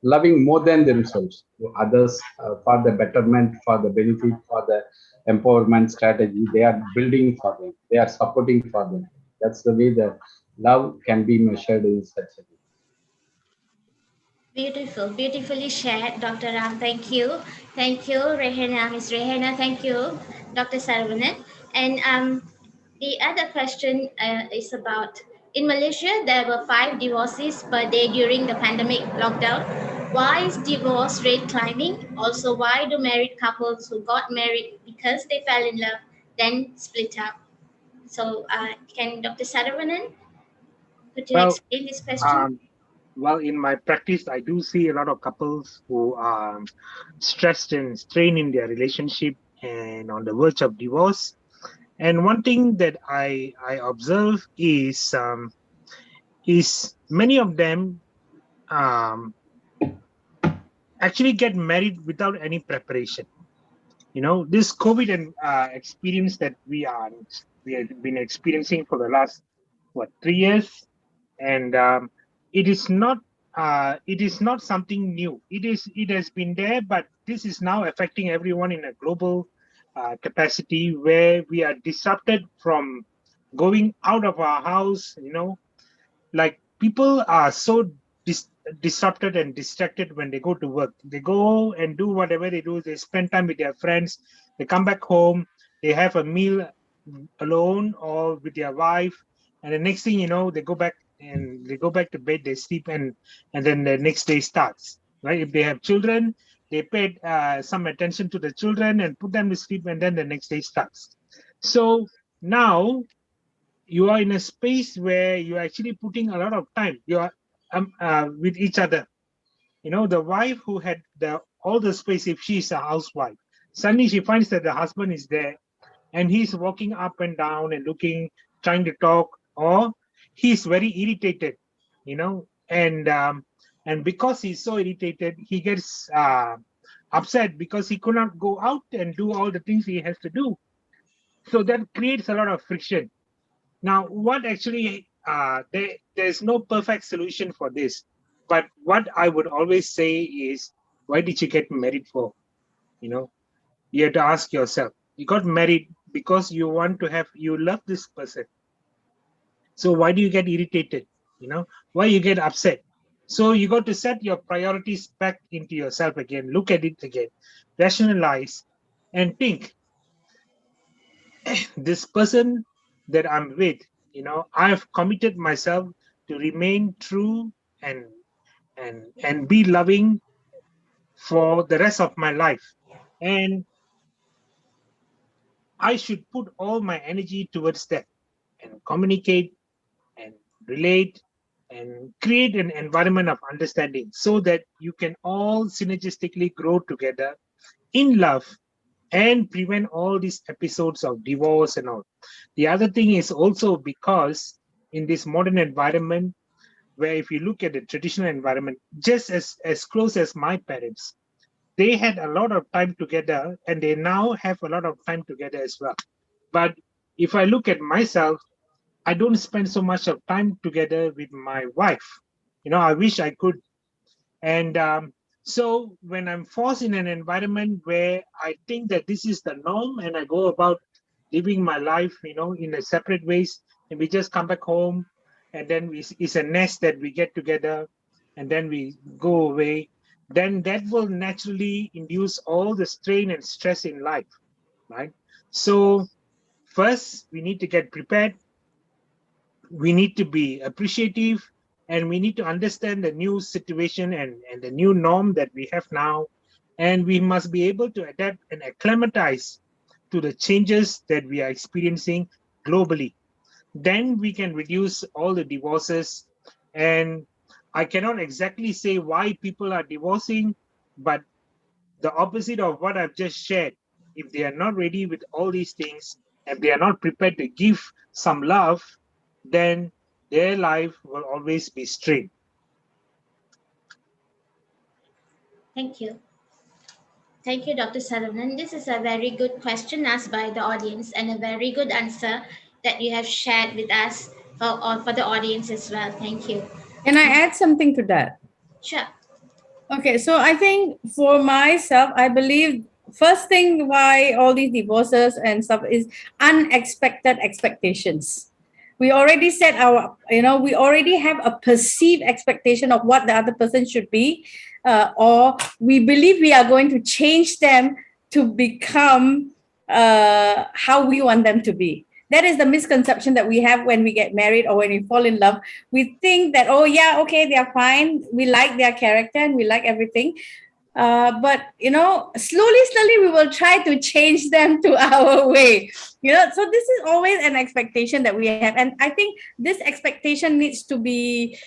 loving more than themselves to others, for the betterment, for the benefit, for the empowerment strategy. They are building for them. They are supporting for them. That's the way that love can be measured in such a way. Beautiful, beautifully shared, Dr. Ram. Thank you. Thank you, Rehena, Miss Rehena. Thank you, Dr. Saravanan. And the other question is about, in Malaysia, there were 5 divorces per day during the pandemic lockdown. Why is divorce rate climbing? Also, why do married couples who got married because they fell in love then split up? So, can Dr. Saravanan, could you Well, explain this question? um, well, in my practice, I do see a lot of couples who are stressed and strained in their relationship and on the verge of divorce. And one thing that I observe is many of them um, actually get married without any preparation. This COVID and experience that we have been experiencing for the last 3 years, and it is not something new. It has been there, but this is now affecting everyone in a global capacity, where we are disrupted from going out of our house. Like, people are so disrupted and distracted when they go to work. They go and do whatever they do. They spend time with their friends. They come back home. They have a meal alone or with their wife, and the next thing you know, they go back to bed. They sleep, and then the next day starts. Right? If they have children, they pay some attention to the children and put them to sleep, and then the next day starts. So now you are in a space where you're actually putting a lot of time. You are with each other. The wife who had all the space, if she's a housewife, suddenly she finds that the husband is there, and he's walking up and down and looking, trying to talk, or he's very irritated, and because he's so irritated, he gets upset because he could not go out and do all the things he has to do. So that creates a lot of friction. Now, what actually there's no perfect solution for this. But what I would always say is, why did you get married for? You know, you have to ask yourself. You got married because you love this person. So why do you get irritated? Why you get upset? So you got to set your priorities back into yourself again, look at it again, rationalize, and think, this person that I'm with, I've committed myself to remain true and and be loving for the rest of my life. And I should put all my energy towards that and communicate and relate and create an environment of understanding so that you can all synergistically grow together in love and prevent all these episodes of divorce and all. The other thing is also because in this modern environment, where if you look at the traditional environment, just as close as my parents, they had a lot of time together and they now have a lot of time together as well. But if I look at myself, I don't spend so much of time together with my wife. I wish I could. And so when I'm forced in an environment where I think that this is the norm and I go about living my life, in a separate ways, and we just come back home and then it's a nest that we get together and then we go away, then that will naturally induce all the strain and stress in life, right? So first, we need to get prepared, we need to be appreciative, and we need to understand the new situation and the new norm that we have now. And we must be able to adapt and acclimatize to the changes that we are experiencing globally. Then we can reduce all the divorces. And I cannot exactly say why people are divorcing, but the opposite of what I've just shared, if they are not ready with all these things, if they are not prepared to give some love, then their life will always be strained. Thank you. Thank you, Dr. Sutherland. This is a very good question asked by the audience and a very good answer that you have shared with us for the audience as well. Thank you. Can I add something to that? Sure. Okay, so I think for myself, I believe first thing why all these divorces and stuff is unexpected expectations. We already set we already have a perceived expectation of what the other person should be, or we believe we are going to change them to become how we want them to be. That is the misconception that we have when we get married or when we fall in love. We think that, oh yeah, okay, they are fine, we like their character and we like everything, but slowly we will try to change them to our way. So this is always an expectation that we have, and I think this expectation needs to be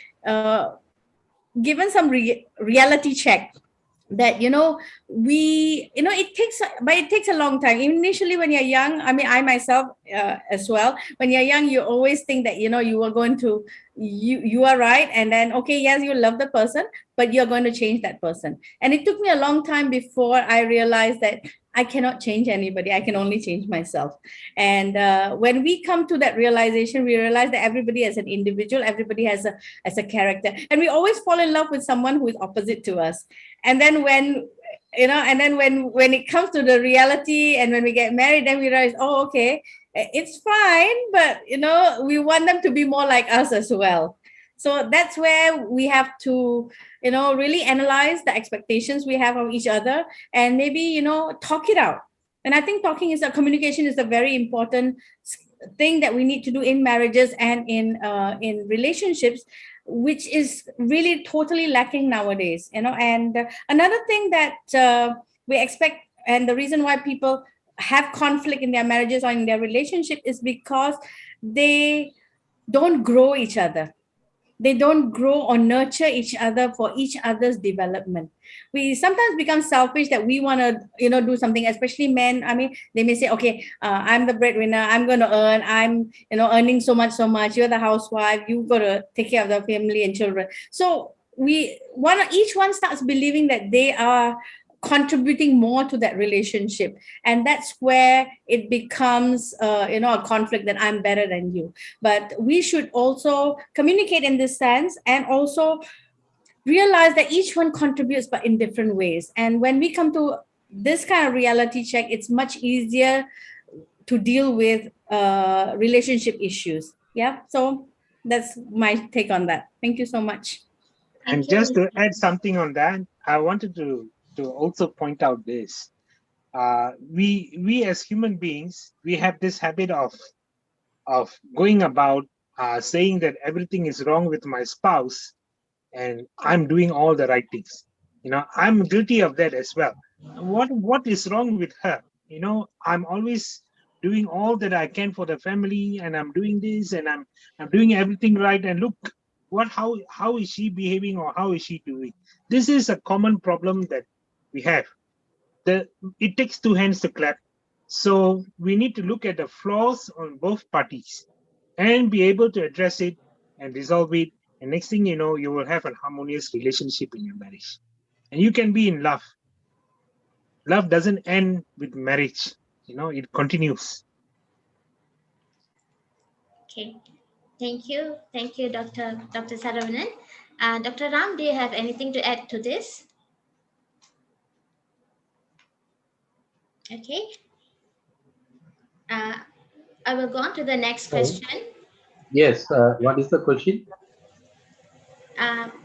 given some reality check, that it takes a long time. Initially when you're young, I mean, I myself as well, when you're young, you always think that you are going to you are right, and then okay, yes, you love the person, but you're going to change that person. And it took me a long time before I realized that I cannot change anybody, I can only change myself. And when we come to that realization, we realize that everybody as an individual, everybody has a character, and we always fall in love with someone who is opposite to us. And then when it comes to the reality and when we get married, then we realize, oh, okay, it's fine, but we want them to be more like us as well. So that's where we have to really analyze the expectations we have of each other, and maybe talk it out. And I think communication is a very important thing that we need to do in marriages and in relationships, which is really totally lacking nowadays. And another thing that we expect, and the reason why people have conflict in their marriages or in their relationship, is because they don't grow each other. They don't grow or nurture each other for each other's development. We sometimes become selfish, that we want to do something, especially men. I mean, they may say, okay, I'm the breadwinner, I'm going to earn, I'm earning so much, you're the housewife, you got to take care of the family and children. So each one starts believing that they are contributing more to that relationship, and that's where it becomes a conflict that I'm better than you. But we should also communicate in this sense, and also realize that each one contributes but in different ways. And when we come to this kind of reality check, it's much easier to deal with relationship issues. Yeah, so that's my take on that. Thank you so much. And Thank you, just to Ms. add something on that, I wanted to also point out this. We as human beings, we have this habit of going about saying that everything is wrong with my spouse and I'm doing all the right things. I'm guilty of that as well. What is wrong with her? I'm always doing all that I can for the family, and I'm doing this, and I'm doing everything right. And look, how is she behaving, or how is she doing? This is a common problem that we have. It takes two hands to clap. So we need to look at the flaws on both parties and be able to address it and resolve it. And next thing you know, you will have a harmonious relationship in your marriage. And you can be in love. Love doesn't end with marriage. It continues. Okay. Thank you. Thank you, Dr. Saravanan. Dr. Ram, do you have anything to add to this? Okay. I will go on to the next question. Yes. What is the question?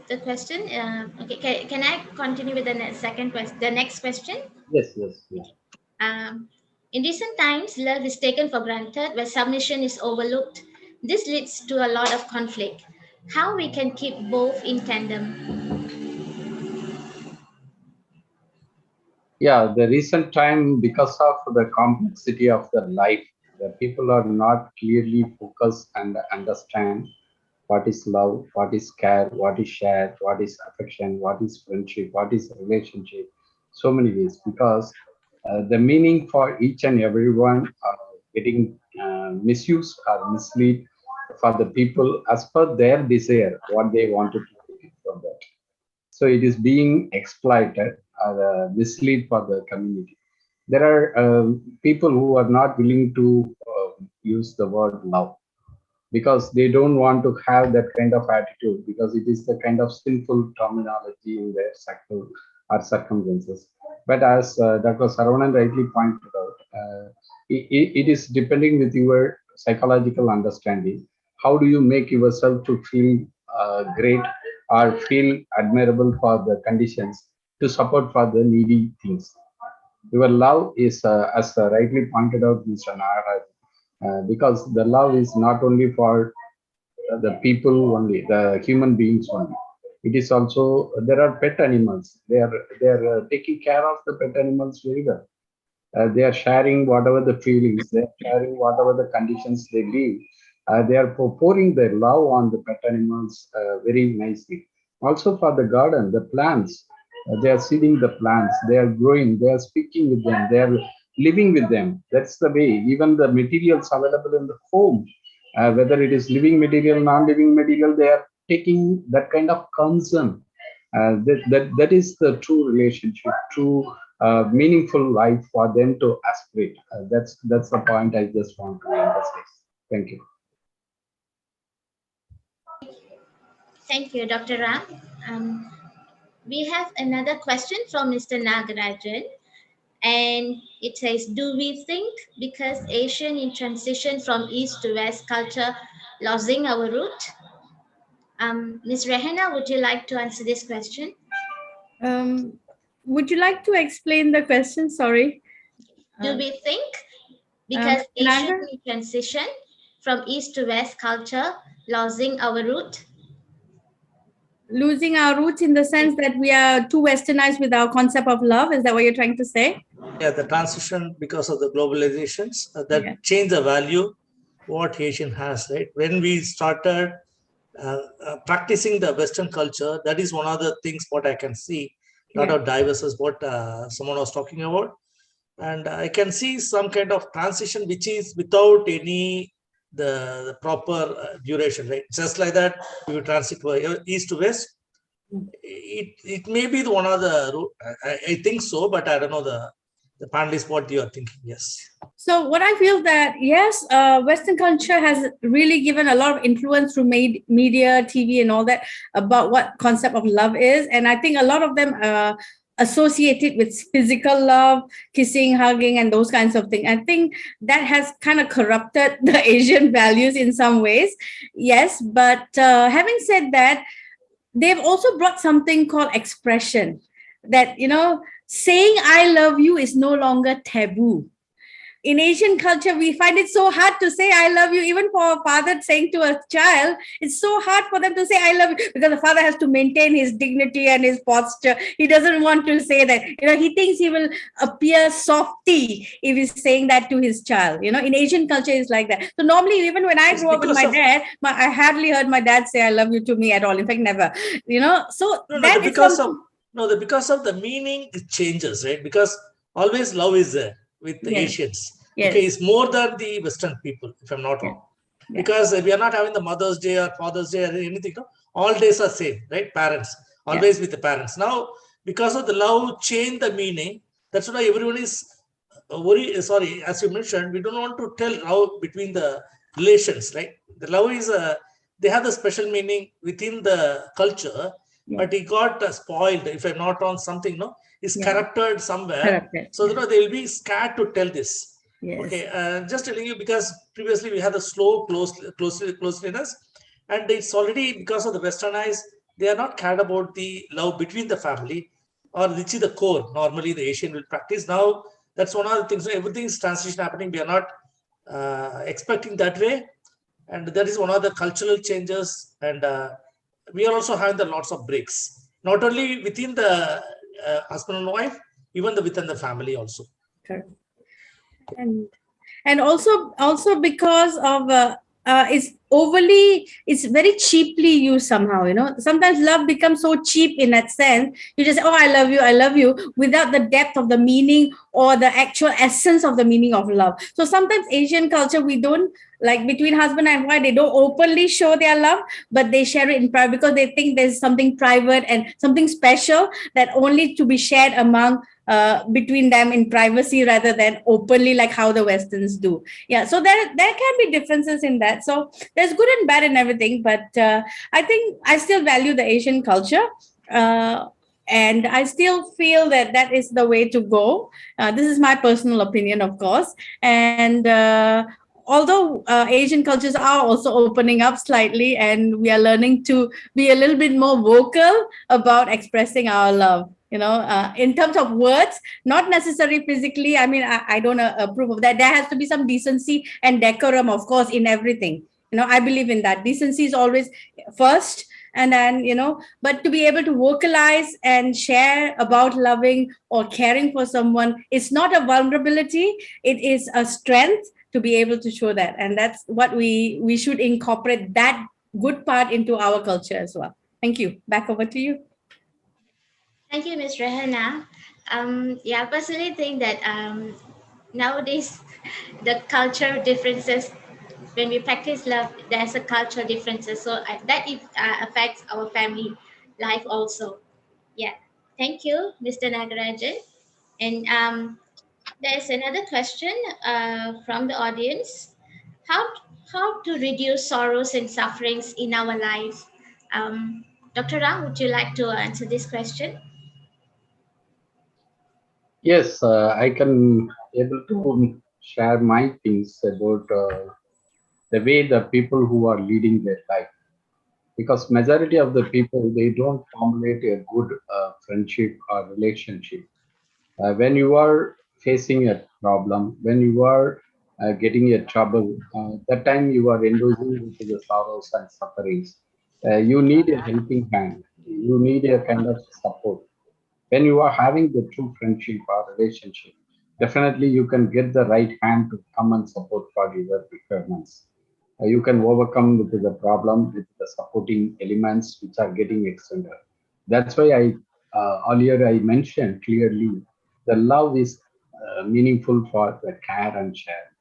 The question, okay, can I continue with the second question, the next question? Yes. Yes. Yes. In recent times, love is taken for granted where submission is overlooked. This leads to a lot of conflict. How we can keep both in tandem? Yeah, the recent time, because of the complexity of the life, the people are not clearly focused and understand what is love, what is care, what is share, what is affection, what is friendship, what is relationship. So many ways, because the meaning for each and everyone are getting misused or mislead for the people as per their desire, what they wanted to take it from that. So it is being exploited or mislead for the community. There are people who are not willing to use the word love because they don't want to have that kind of attitude, because it is the kind of sinful terminology in their circle or circumstances. But as Dr. Saravanan rightly pointed out, it is depending with your psychological understanding. How do you make yourself to feel great or feel admirable for the conditions to support for the needy things? Your love is, as rightly pointed out, Mr. Nagaraj, because the love is not only for the people only, the human beings only. It is also, there are pet animals. They are taking care of the pet animals very well. They are sharing whatever the feelings, they are sharing whatever the conditions they live. They are pouring their love on the pet animals very nicely. Also for the garden, the plants, they are seeding the plants, they are growing, they are speaking with them, they are living with them. That's the way. Even the materials available in the home, whether it is living material, non-living material, they are taking that kind of concern. That is the true relationship, true meaningful life for them to aspirate. That's the point I just want to emphasize. Thank you. Thank you, Dr. Ram. We have another question from Mr. Nagarajan, and it says, do we think because Asian in transition from East to West culture losing our root? Ms. Rehana, would you like to answer this question? Would you like to explain the question? Sorry. Do we think because Asian Nagar? in transition from East to West culture losing our root? Losing our roots in the sense that we are too westernized with our concept of love. Is that what you're trying to say? Yeah, the transition because of the globalizations that change the value what Asian has, right? When we started practicing the Western culture, that is one of the things what I can see. A lot of diverse is what someone was talking about. And I can see some kind of transition which is without any the proper duration, right? Just like that, we will transit to east to west. it may be the one of the, I think so, but I don't know the panelists what you are thinking. Yes. So what I feel that, yes, Western culture has really given a lot of influence through media, TV and all that about what concept of love is. And I think a lot of them associate it with physical love, kissing, hugging, and those kinds of things. I think that has kind of corrupted the Asian values in some ways. Yes, but having said that, they've also brought something called expression, that, saying I love you is no longer taboo. In Asian culture, we find it so hard to say I love you. Even for a father saying to a child, it's so hard for them to say I love you, because the father has to maintain his dignity and his posture. He doesn't want to say that. He thinks he will appear softy if he's saying that to his child. In Asian culture, it's like that. So normally, even when I It's grew up with my because of dad, I hardly heard my dad say I love you to me at all. In fact, never. So no, that the is because of something. no, the because of the meaning it changes, right? Because always love is there with the Yes, Asians. Okay, yes, it's more than the Western people, if I'm not yeah, wrong. yeah, Because we are not having the Mother's Day or Father's Day or anything. No? All days are same, right? Parents, yeah. always with the parents. Now, because of the love change the meaning, that's why everyone is sorry, as you mentioned, we don't want to tell love between the relations, right? The love is they have the special meaning within the culture, Yeah, but it got spoiled, if I'm not wrong, something, no, is yeah. corrupted somewhere. Correct. So, Yeah. they'll be scared to tell this. Yes. Okay, just telling you because previously we had the slow closeness, and it's already because of the westernized, they are not cared about the love between the family, or which is the core. Normally, the Asian will practice. Now, that's one of the things. So everything is transition happening. We are not expecting that way, and that is one of the cultural changes. And we are also having the lots of breaks, not only within the husband and wife, even within the family also. Correct. And also because of it's very cheaply used somehow. Sometimes love becomes so cheap in that sense. You just say, oh, I love you, without the depth of the meaning or the actual essence of the meaning of love. So sometimes Asian culture, we don't, like between husband and wife, they don't openly show their love, but they share it in private, because they think there's something private and something special that only to be shared among between them in privacy, rather than openly, like how the Westerns do. Yeah, so there can be differences in that. So there's good and bad in everything, but I think I still value the Asian culture. And I still feel that that is the way to go. This is my personal opinion, of course. And although Asian cultures are also opening up slightly, and we are learning to be a little bit more vocal about expressing our love, in terms of words, not necessarily physically. I mean, I don't approve of that. There has to be some decency and decorum, of course, in everything. I believe in that. Decency is always first, and then, but to be able to vocalize and share about loving or caring for someone, it's not a vulnerability, it is a strength to be able to show that. And that's what we should incorporate, that good part into our culture as well. Thank you. Back over to you. Thank you, Ms. Rahana. Yeah, I personally think that nowadays the cultural differences, when we practice love, there's a cultural differences. So that it affects our family life also. Yeah. Thank you, Mr. Nagarajan. And there's another question from the audience. How how to reduce sorrows and sufferings in our lives? Dr. Ram, would you like to answer this question? Yes, I can able to share my things about the way the people who are leading their life, because majority of the people, they don't formulate a good friendship or relationship. When you are facing a problem, when you are getting a trouble, that time you are enduring into the sorrows and sufferings. You need a helping hand. You need a kind of support. When you are having the true friendship or relationship, definitely you can get the right hand to come and support for your requirements. You can overcome with the problem with the supporting elements which are getting extended. That's why I earlier I mentioned clearly the love is meaningful for the care and share,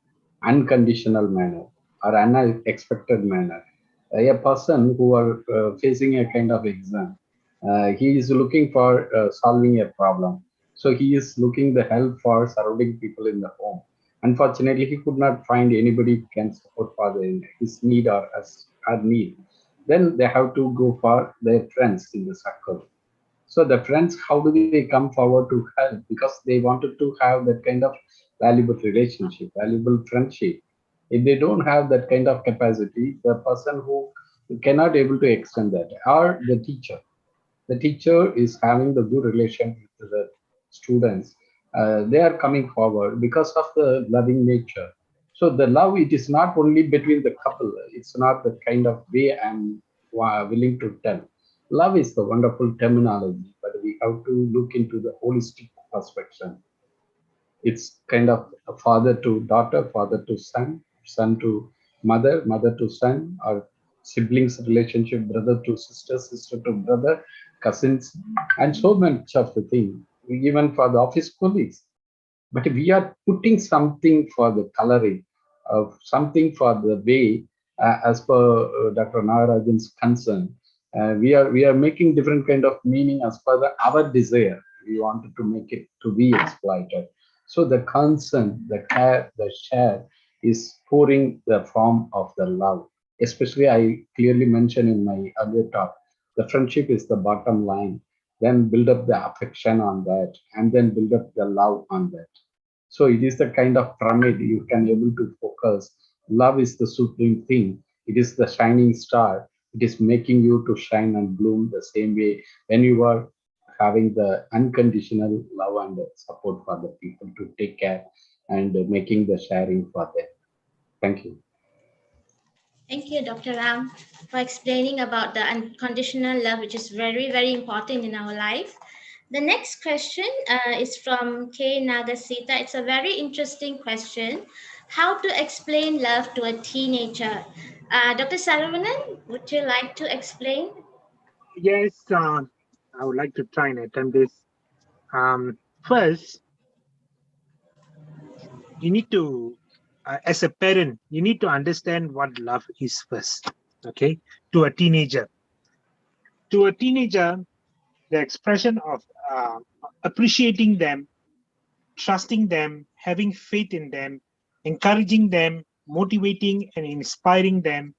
unconditional manner or unexpected manner. A person who are facing a kind of exam, He is looking for solving a problem. So he is looking the help for surrounding people in the home. Unfortunately, he could not find anybody who can support for his need or as her need. Then they have to go for their friends in the circle. So the friends, how do they come forward to help? Because they wanted to have that kind of valuable relationship, valuable friendship. If they don't have that kind of capacity, the person who cannot able to extend that, or the teacher is having the good relation with the students. They are coming forward because of the loving nature. So the love, it is not only between the couple. It's not the kind of way I'm willing to tell. Love is the wonderful terminology, but we have to look into the holistic perspective. It's kind of a father to daughter, father to son, son to mother, mother to son, or siblings relationship, brother to sister, sister to brother, cousins, and so much of the thing. Even for the office colleagues, but we are putting something for the coloring, something for the way, as per Dr. Nagarajan's concern. We are making different kind of meaning as per our desire. We wanted to make it to be exploited. So the concern, the care, the share is pouring the form of the love. Especially, I clearly mentioned in my earlier talk, the friendship is the bottom line. Then build up the affection on that, and then build up the love on that. So it is the kind of pyramid you can able to focus. Love is the supreme thing. It is the shining star. It is making you to shine and bloom the same way when you are having the unconditional love and support for the people to take care and making the sharing for them. Thank you. Thank you, Dr. Ram, for explaining about the unconditional love, which is very, very important in our life. The next question is from K. Nagasita. It's a very interesting question. How to explain love to a teenager? Dr. Saravanan, would you like to explain? Yes, I would like to try and attempt this. First, you need to, as a parent, you need to understand what love is first. Okay, to a teenager. To a teenager, the expression of appreciating them, trusting them, having faith in them, encouraging them, motivating and inspiring them,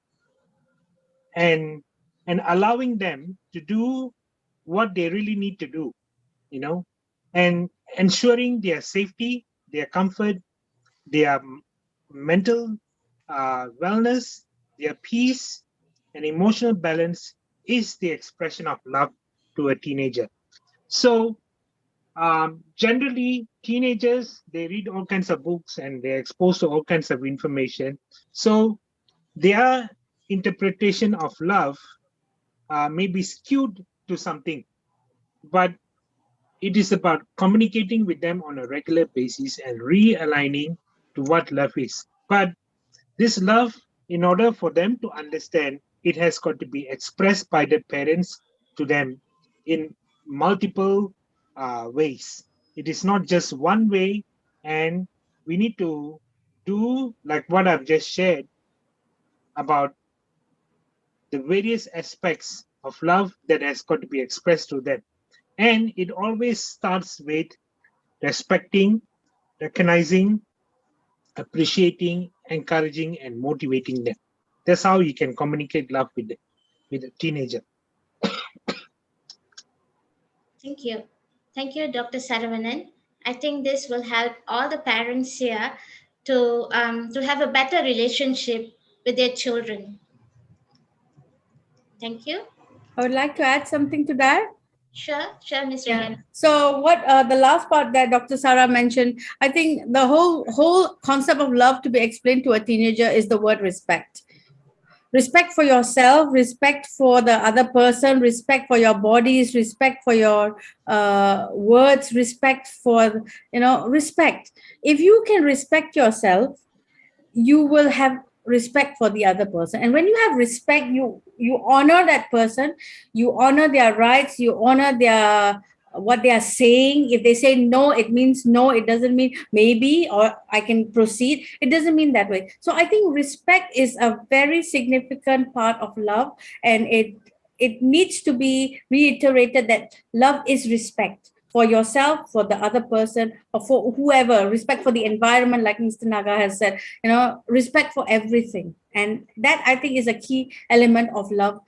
and allowing them to do what they really need to do, you know, and ensuring their safety, their comfort, their mental wellness, their peace, and emotional balance is the expression of love to a teenager. So, generally, teenagers, they read all kinds of books and they're exposed to all kinds of information. So, their interpretation of love may be skewed to something, but it is about communicating with them on a regular basis and realigning to what love is. But this love, in order for them to understand, it has got to be expressed by the parents to them in multiple ways. It is not just one way, and we need to do like what I've just shared about the various aspects of love that has got to be expressed to them. And it always starts with respecting, recognizing, appreciating, encouraging, and motivating them. That's how you can communicate love with a teenager. Thank you. Thank you, Dr. Saravanan. I think this will help all the parents here to have a better relationship with their children. Thank you. I would like to add something to that. Sure, Ms. Yeah. Regan. So what the last part that Dr. Sarah mentioned, I think the whole concept of love to be explained to a teenager is the word respect. Respect for yourself, respect for the other person, respect for your bodies, respect for your words, respect for, respect. If you can respect yourself, you will have respect for the other person. And when you have respect, you honor that person, you honor their rights, you honor their what they are saying. If they say no, it means no. It doesn't mean maybe or I can proceed. It doesn't mean that way. So I think respect is a very significant part of love, and it needs to be reiterated that love is respect for yourself, for the other person, or for whoever. Respect for the environment, like Mr. Naga has said, respect for everything. And that, I think, is a key element of love,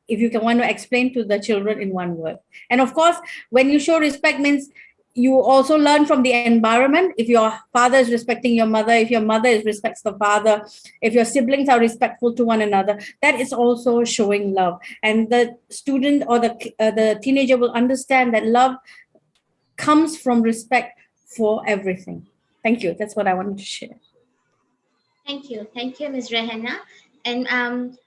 if you can want to explain to the children in one word. And of course, when you show respect means you also learn from the environment. If your father is respecting your mother, if your mother respects the father, if your siblings are respectful to one another, that is also showing love. And the student or the teenager will understand that love comes from respect for everything. Thank you. That's what I wanted to share. Thank you. Thank you, Ms. Rehanna. And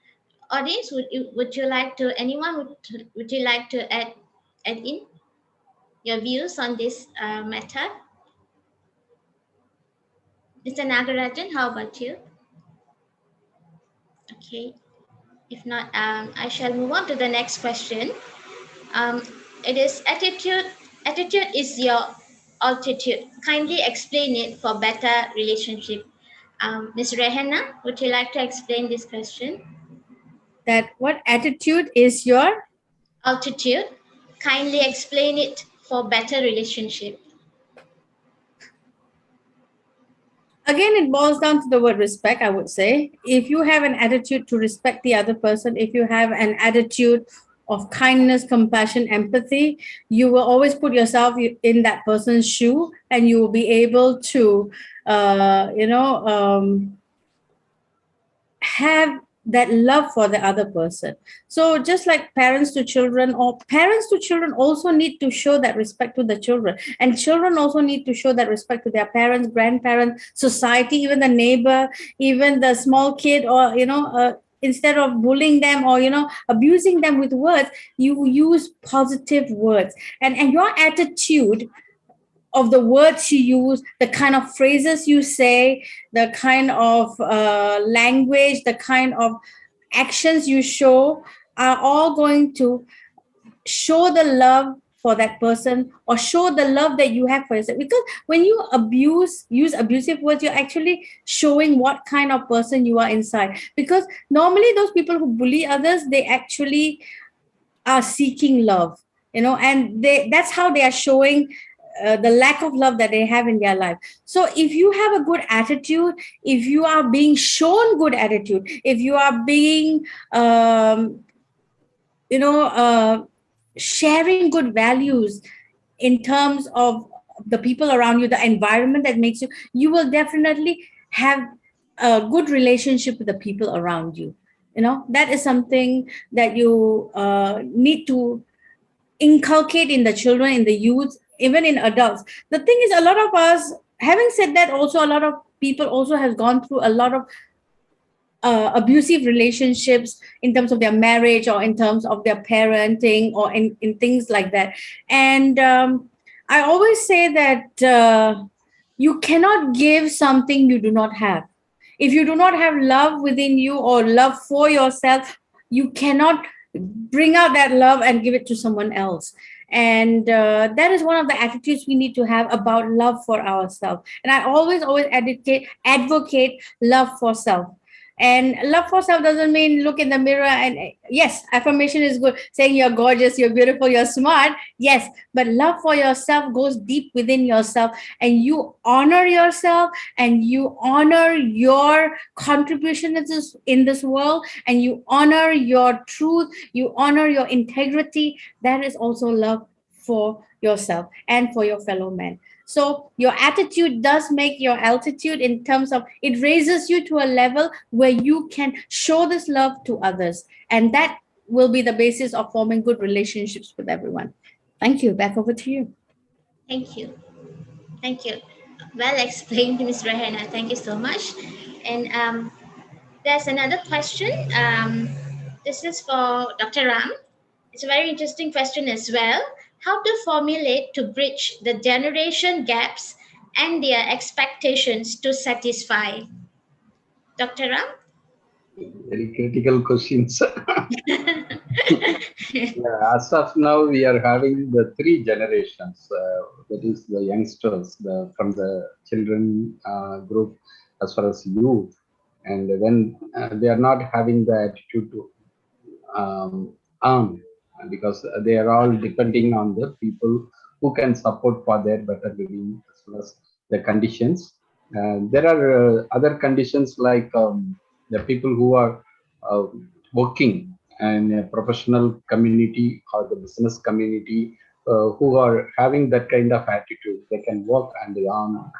audience, would you like to, anyone would you like to add in your views on this matter? Mr. Nagarajan, how about you? Okay. If not, I shall move on to the next question. It is attitude. Attitude is your altitude. Kindly explain it for better relationship. Ms. Rehanna, would you like to explain this question? That what attitude is your altitude? Kindly explain it for better relationship. Again, it boils down to the word respect, I would say. If you have an attitude to respect the other person, if you have an attitude of kindness, compassion, empathy, you will always put yourself in that person's shoe, and you will be able to, have that love for the other person. So just like parents to children, or parents to children also need to show that respect to the children, and children also need to show that respect to their parents, grandparents, society, even the neighbor, even the small kid, or instead of bullying them or abusing them with words, you use positive words. And your attitude of the words you use, the kind of phrases you say, the kind of language, the kind of actions you show are all going to show the love for that person, or show the love that you have for yourself. Because when you use abusive words, you're actually showing what kind of person you are inside. Because normally those people who bully others, they actually are seeking love, and that's how they are showing the lack of love that they have in their life. So if you have a good attitude, if you are being shown good attitude, if you are being sharing good values in terms of the people around you, the environment that makes you will definitely have a good relationship with the people around you. That is something that you need to inculcate in the children, in the youth, even in adults. The thing is, a lot of us, having said that, also a lot of people also has gone through a lot of abusive relationships in terms of their marriage, or in terms of their parenting, or in things like that. And I always say that you cannot give something you do not have. If you do not have love within you, or love for yourself, you cannot bring out that love and give it to someone else. And that is one of the attitudes we need to have about love for ourselves. And I always advocate love for self. And love for self doesn't mean look in the mirror and yes, affirmation is good, saying you're gorgeous, you're beautiful, you're smart. Yes, but love for yourself goes deep within yourself, and you honor yourself, and you honor your contribution in this world, and you honor your truth, you honor your integrity. That is also love for yourself and for your fellow man. So your attitude does make your altitude, in terms of it raises you to a level where you can show this love to others. And that will be the basis of forming good relationships with everyone. Thank you. Back over to you. Thank you. Thank you. Well explained, Ms. Rehanna. Thank you so much. And there's another question. This is for Dr. Ram. It's a very interesting question as well. How to formulate to bridge the generation gaps and their expectations to satisfy? Dr. Ram? Very critical questions. Yeah, as of now, we are having the three generations. That is the youngsters, from the children group, as far as youth, and when they are not having the attitude to earn, because they are all depending on the people who can support for their better living as well as the conditions. There are other conditions like the people who are uh, working in a professional community or the business community, who are having that kind of attitude. They can work and earn,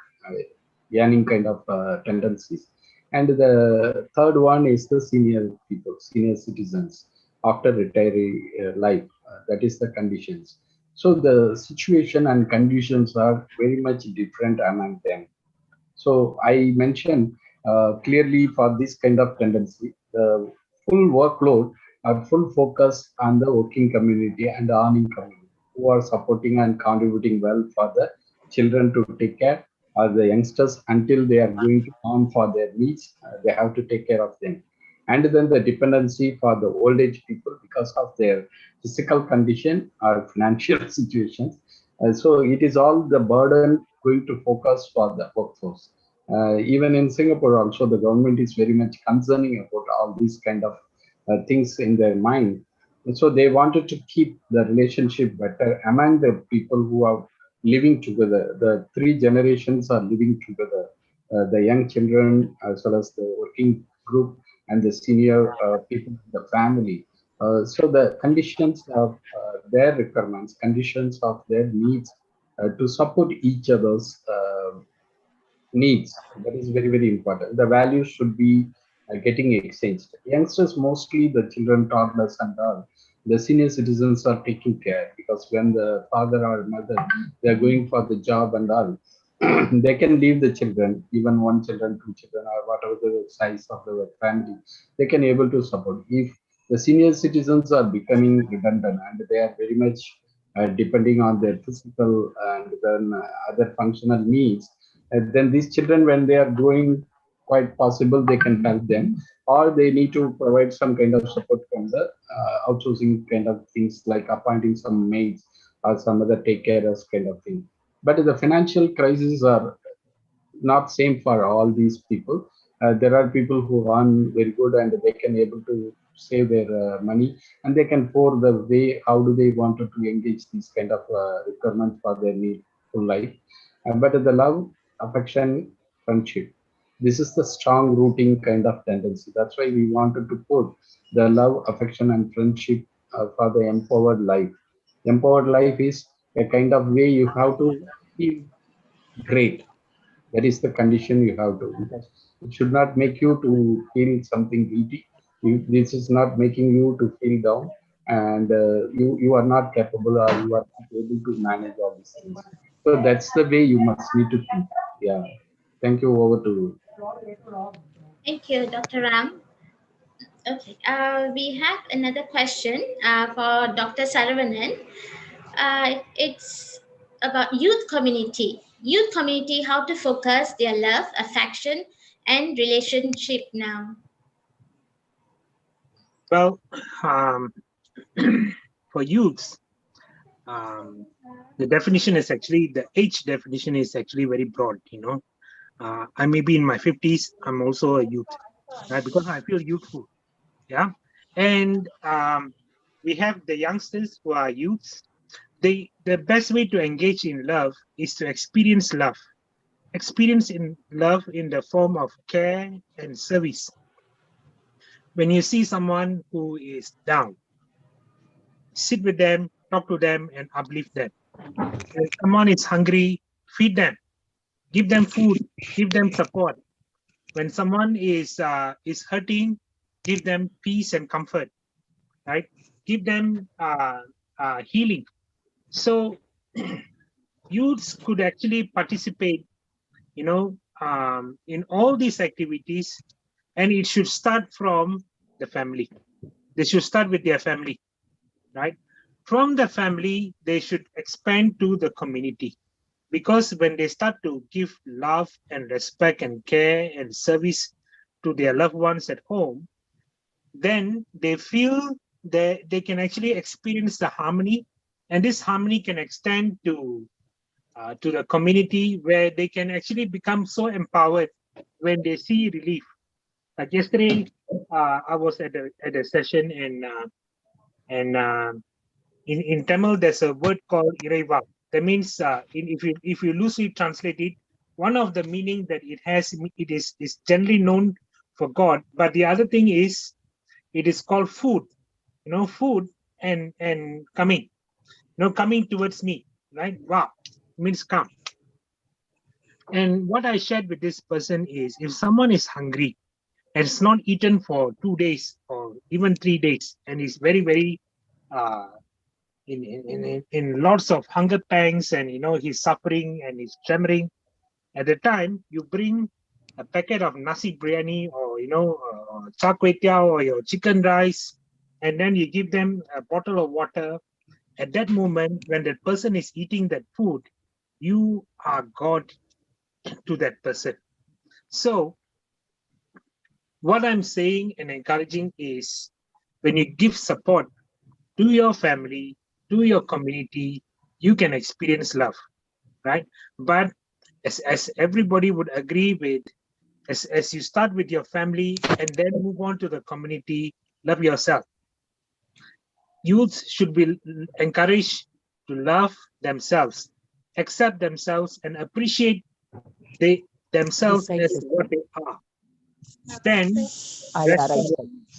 earning kind of tendencies. And the third one is the senior people, senior citizens after retiree life. That is the conditions. So the situation and conditions are very much different among them. So I mentioned clearly for this kind of tendency, the full workload or full focus on the working community and the earning community who are supporting and contributing well for the children to take care, or the youngsters until they are going to earn for their needs, they have to take care of them. And then the dependency for the old age people because of their physical condition or financial situations. So it is all the burden going to focus for the workforce. Even in Singapore, also the government is very much concerning about all these kind of things in their mind. And so they wanted to keep the relationship better among the people who are living together. The three generations are living together. The young children as well as the working group and the senior people in the family. So the conditions of their requirements, conditions of their needs to support each other's needs. That is very, very important. The values should be getting exchanged. Youngsters, mostly the children, toddlers, and all, the senior citizens are taking care because when the father or mother they are going for the job and all, they can leave the children, even one children, two children, or whatever the size of the family, they can able to support. If the senior citizens are becoming redundant and they are very much depending on their physical and then other functional needs, and then these children, when they are growing, quite possible they can help them, or they need to provide some kind of support from the outsourcing kind of things like appointing some maids or some other take carers kind of thing. But the financial crises are not same for all these people. There are people who earn very good and they can able to save their money, and they can pour the way how do they want to engage these kind of requirements for their needful life. But the love, affection, friendship, this is the strong rooting kind of tendency. That's why we wanted to put the love, affection, and friendship for the empowered life. Empowered life is a kind of way you have to feel great. That is the condition you have to, because it should not make you to feel something guilty. This is not making you to feel down, and you are not capable or you are not able to manage all these things. So that's the way you must need to think. Yeah. Thank you. Over to you. Thank you, Dr. Ram. Okay, we have another question for Dr. Saravanan. It's about youth community. Youth community, how to focus their love, affection, and relationship now. Well, um, for youths, um, the definition is actually, the age definition is actually very broad, I may be in my 50s, I'm also a youth, right? Because I feel youthful, yeah. And we have the youngsters who are youths. The best way to engage in love is to experience love. Experience in love in the form of care and service. When you see someone who is down, sit with them, talk to them, and uplift them. When someone is hungry, feed them, give them food, give them support. When someone is hurting, give them peace and comfort, right? Give them healing. So youths could actually participate, in all these activities, and it should start from the family. They should start with their family, right? From the family, they should expand to the community. Because when they start to give love and respect and care and service to their loved ones at home, then they feel that they can actually experience the harmony, and this harmony can extend to the community, where they can actually become so empowered when they see relief. Like yesterday, I was at a session, and And in Tamil, there's a word called Iraiva. That means if you loosely translate it, one of the meaning that it has, it is generally known for God. But the other thing is, it is called food. Food and coming. Coming towards me, right? Wow, means come. And what I shared with this person is, if someone is hungry and it's not eaten for 2 days or even 3 days, and is very, very in lots of hunger pangs, and he's suffering and he's tremoring, at the time you bring a packet of nasi biryani, or char kway teow, or your chicken rice, and then you give them a bottle of water. At that moment, when that person is eating that food, you are God to that person. So what I'm saying and encouraging is, when you give support to your family, to your community, you can experience love, right? But as everybody would agree with, as you start with your family and then move on to the community, love yourself. Youth should be encouraged to love themselves, accept themselves, and appreciate themselves as what they are. Then, respect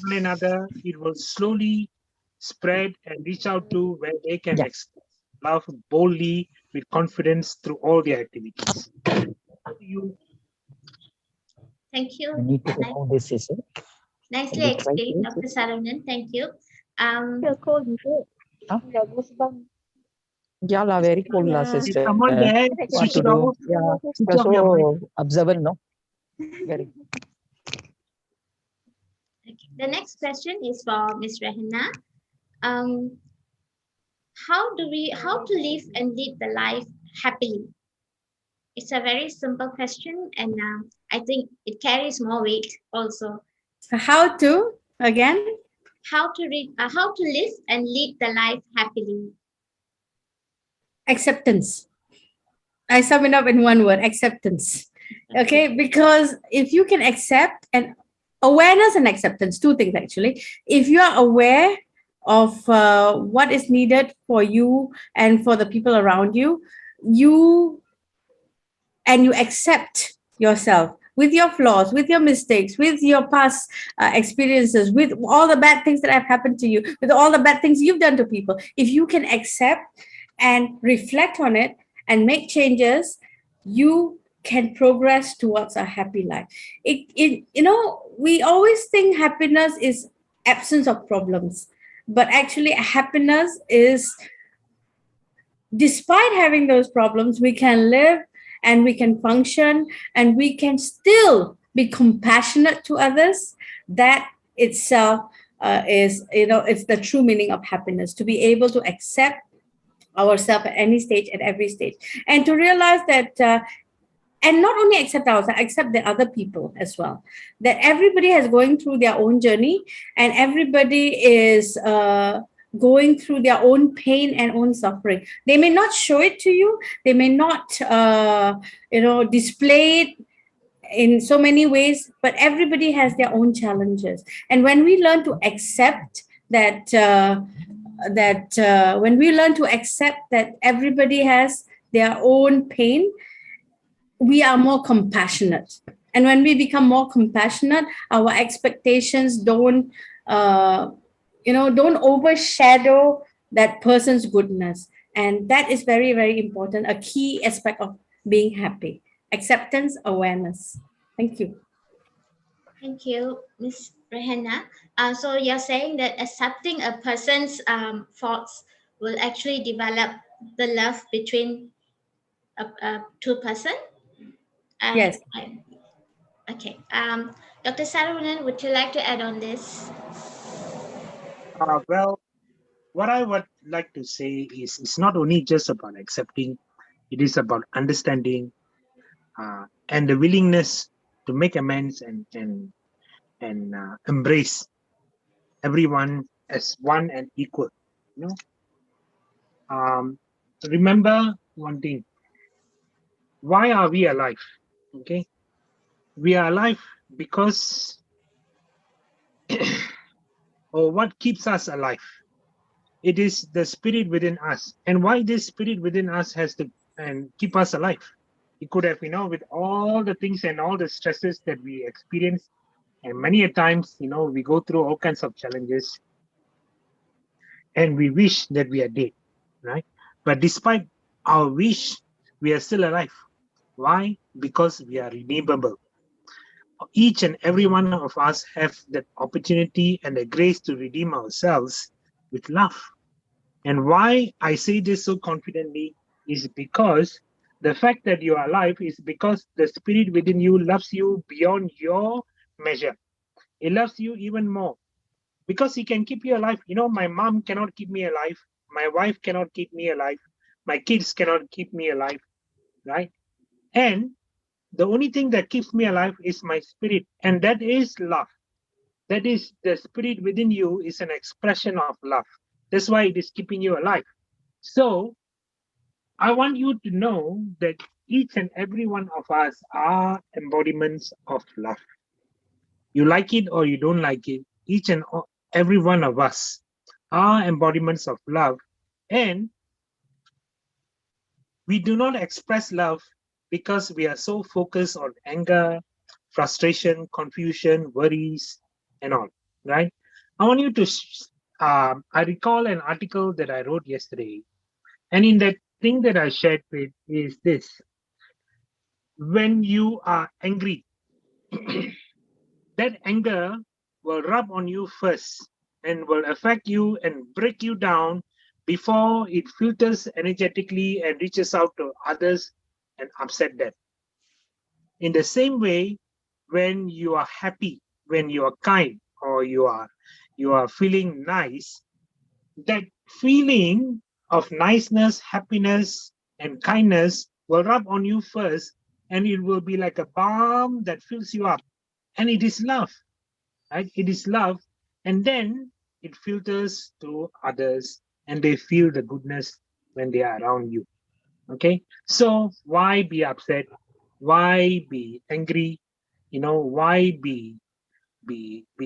one another, it will slowly spread and reach out to where they can express love boldly with confidence through all their activities. You Thank you. need to know this is it. Nicely explained, Dr. Saravanan. Thank you. Yeah, la, very cool, la, Is sister. someone there? What Switch to it do? off. Yeah, Switch you're off your mic. so observant, no? Very. Okay. The next question is for Ms. Rehanna. Um, how to live and lead the life happily? It's a very simple question, and I think it carries more weight also. How to, again? How to live and lead the life happily? Acceptance. I sum it up in one word: acceptance. Okay, because if you can accept, and awareness and acceptance, two things actually. If you are aware of what is needed for you and for the people around you, you accept yourself with your flaws, with your mistakes, with your past experiences, with all the bad things that have happened to you, with all the bad things you've done to people. If you can accept and reflect on it and make changes, you can progress towards a happy life. We always think happiness is absence of problems, but actually happiness is, despite having those problems, we can live and we can function and we can still be compassionate to others. That itself is, it's the true meaning of happiness, to be able to accept ourselves at any stage, at every stage, and to realize that and not only accept ourselves, accept the other people as well, that everybody is going through their own journey, and everybody is going through their own pain and own suffering. They may not show it to you, they may not display it in so many ways, but everybody has their own challenges. And when we learn to accept that when we learn to accept that everybody has their own pain, we are more compassionate. And when we become more compassionate, our expectations don't overshadow that person's goodness. And that is very, very important, a key aspect of being happy: acceptance, awareness. Thank you. Thank you, Ms. Rehanna. So you're saying that accepting a person's faults will actually develop the love between two person? Yes. Okay. Dr. Saravanan, would you like to add on this? Well, what I would like to say is, it's not only just about accepting, it is about understanding and the willingness to make amends and embrace everyone as one and equal. Remember one thing: why are we alive? Okay, we are alive because or what keeps us alive? It is the spirit within us. And why this spirit within us has to and keep us alive? It could have, with all the things and all the stresses that we experience, and many a times, we go through all kinds of challenges, and we wish that we are dead, right? But despite our wish, we are still alive. Why? Because we are redeemable. Each and every one of us have that opportunity and the grace to redeem ourselves with love. And why I say this so confidently is because the fact that you are alive is because the spirit within you loves you beyond your measure. It loves you even more because he can keep you alive. My mom cannot keep me alive. My wife cannot keep me alive. My kids cannot keep me alive, right? And the only thing that keeps me alive is my spirit, and that is love. That is, the spirit within you is an expression of love. That's why it is keeping you alive. So I want you to know that each and every one of us are embodiments of love. You like it or you don't like it, each and every one of us are embodiments of love. And we do not express love because we are so focused on anger, frustration, confusion, worries, and all, right? I want you to, I recall an article that I wrote yesterday. And in that thing that I shared with is this: when you are angry, that anger will rub on you first and will affect you and break you down before it filters energetically and reaches out to others and upset them. In the same way, when you are happy, when you are kind, or you are feeling nice, that feeling of niceness, happiness, and kindness will rub on you first, and it will be like a balm that fills you up. And it is love, right? It is love. And then it filters to others, and they feel the goodness when they are around you. Okay? So why be upset? Why be angry? Why be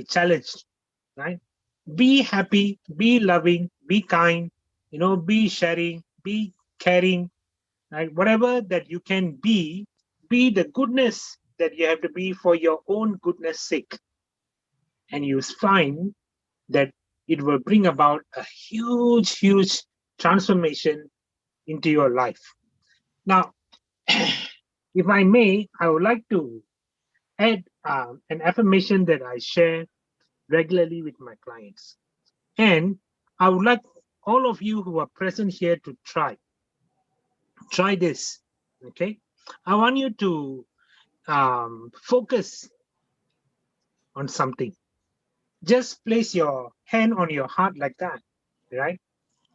challenged, right? Be happy, be loving, be kind, be sharing, be caring, right? Whatever that you can be the goodness that you have to be for your own goodness sake. And you find that it will bring about a huge, huge transformation into your life. Now, if I may, I would like to add an affirmation that I share regularly with my clients. And I would like all of you who are present here to try this, okay? I want you to focus on something. Just place your hand on your heart like that, right?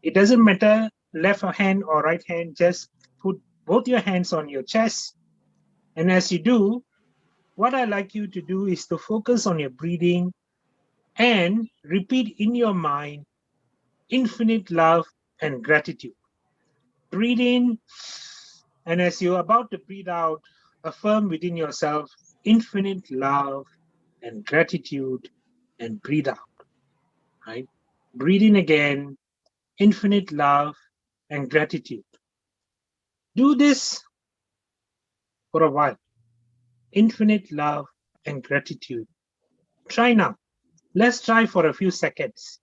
It doesn't matter left hand or right hand, just put both your hands on your chest. And as you do, what I like you to do is to focus on your breathing and repeat in your mind infinite love and gratitude. Breathe in, and as you're about to breathe out, affirm within yourself infinite love and gratitude, and breathe out, right? Breathe in again, infinite love and gratitude. Do this for a while. Infinite love and gratitude. Try now. Let's try for a few seconds.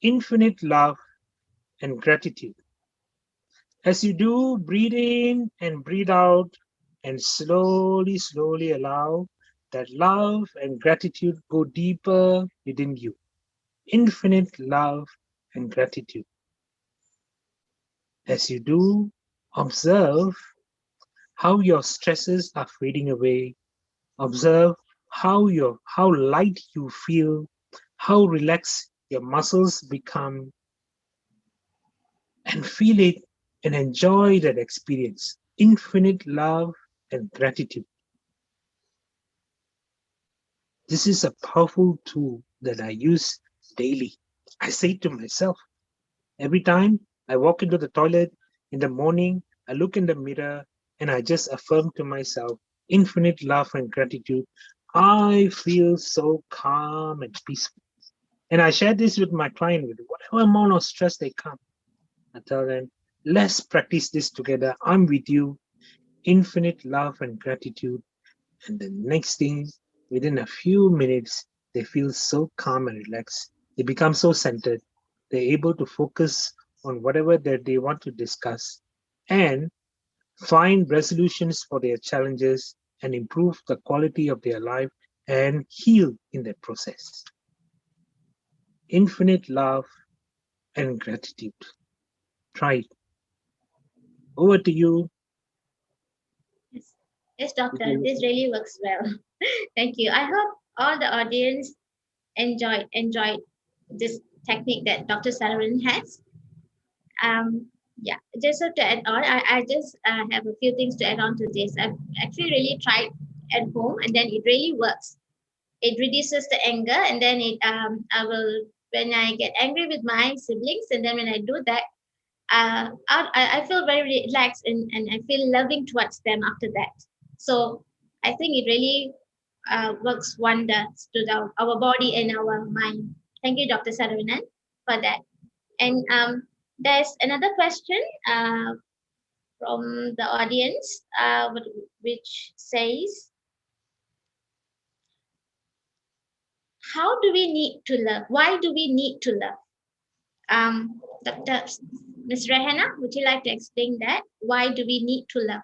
Infinite love and gratitude. As you do, breathe in and breathe out, and slowly, slowly allow that love and gratitude go deeper within you. Infinite love and gratitude. As you do, observe how your stresses are fading away. Observe how light you feel, how relaxed your muscles become, and feel it and enjoy that experience. Infinite love and gratitude. This is a powerful tool that I use daily. I say to myself, every time I walk into the toilet in the morning, I look in the mirror and I just affirm to myself, infinite love and gratitude. I feel so calm and peaceful. And I share this with my client with whatever amount of stress they come. I tell them, let's practice this together. I'm with you. Infinite love and gratitude. And the next thing, within a few minutes, they feel so calm and relaxed. They become so centered. They're able to focus on whatever that they want to discuss and find resolutions for their challenges and improve the quality of their life and heal in that process. Infinite love and gratitude. Try it. Over to you. Yes, doctor, this really works well. Thank you. I hope all the audience enjoyed this technique that Dr. Saravanan has. Yeah, just so to add on, I just have a few things to add on to this. I've actually really tried at home, and then it really works. It reduces the anger, and then I will, when I get angry with my siblings, and then when I do that, I feel very relaxed, and I feel loving towards them after that. So I think it really works wonders to our body and our mind. Thank you, Dr. Saravanan, for that. And there's another question from the audience, which says, how do we need to love? Why do we need to love? Dr. Ms. Rehana, would you like to explain that? Why do we need to love?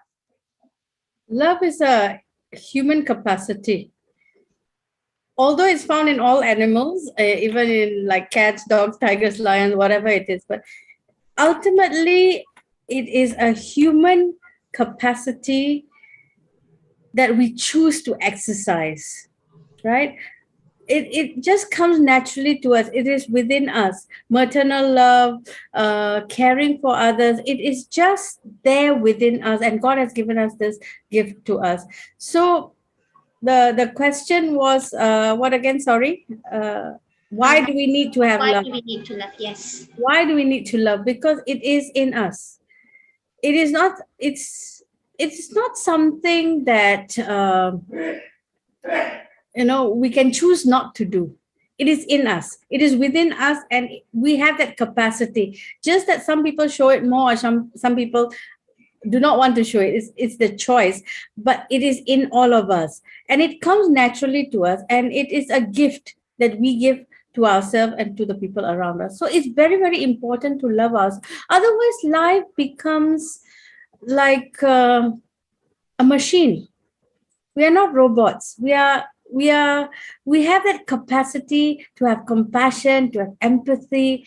Love is a human capacity. Although it's found in all animals, even in like cats, dogs, tigers, lions, whatever it is, but ultimately it is a human capacity that we choose to exercise, right? It just comes naturally to us. It is within us. Maternal love, caring for others, it is just there within us, and God has given us this gift to us. So the question was, what again? Sorry. Why do we need to have Why love? do we need to love? Yes. Why do we need to love? Because it is in us. It is not. It's not something that we can choose not to do. It is in us. It is within us, and we have that capacity. Just that some people show it more, or some people do not want to show it. It's the choice, but it is in all of us, and it comes naturally to us, and it is a gift that we give to ourselves and to the people around us. So it's very, very important to love us. Otherwise, life becomes like a machine. We are not robots. We have that capacity to have compassion, to have empathy,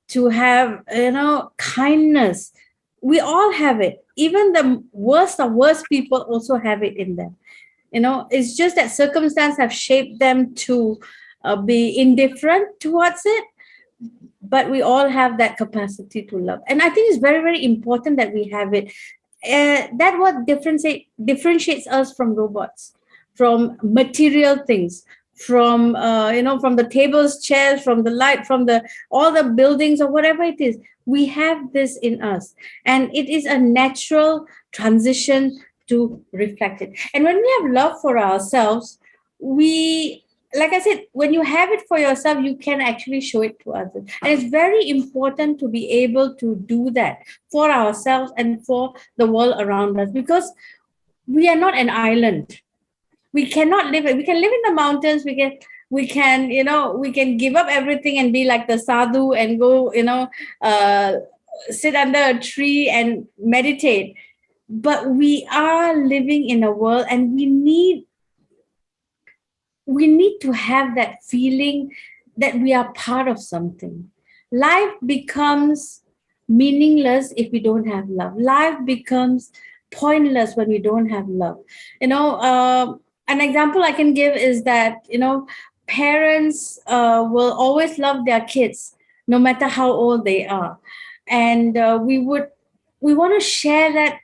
to have kindness. We all have it. Even the worst of worst people also have it in them. It's just that circumstances have shaped them to be indifferent towards it, but we all have that capacity to love, and I think it's very, very important that we have it. That what differentiates us from robots, from material things, from from the tables, chairs, from the light, from the all the buildings or whatever it is. We have this in us, and it is a natural transition to reflect it. And when we have love for ourselves, we, like I said, when you have it for yourself, you can actually show it to others. And it's very important to be able to do that for ourselves and for the world around us, because we are not an island. We cannot live. We can live in the mountains. We can give up everything and be like the sadhu and go, sit under a tree and meditate. But we are living in a world, and we need to have that feeling that we are part of something. Life becomes meaningless if we don't have love. Life becomes pointless when we don't have love. An example I can give is that, parents will always love their kids, no matter how old they are. And we want to share that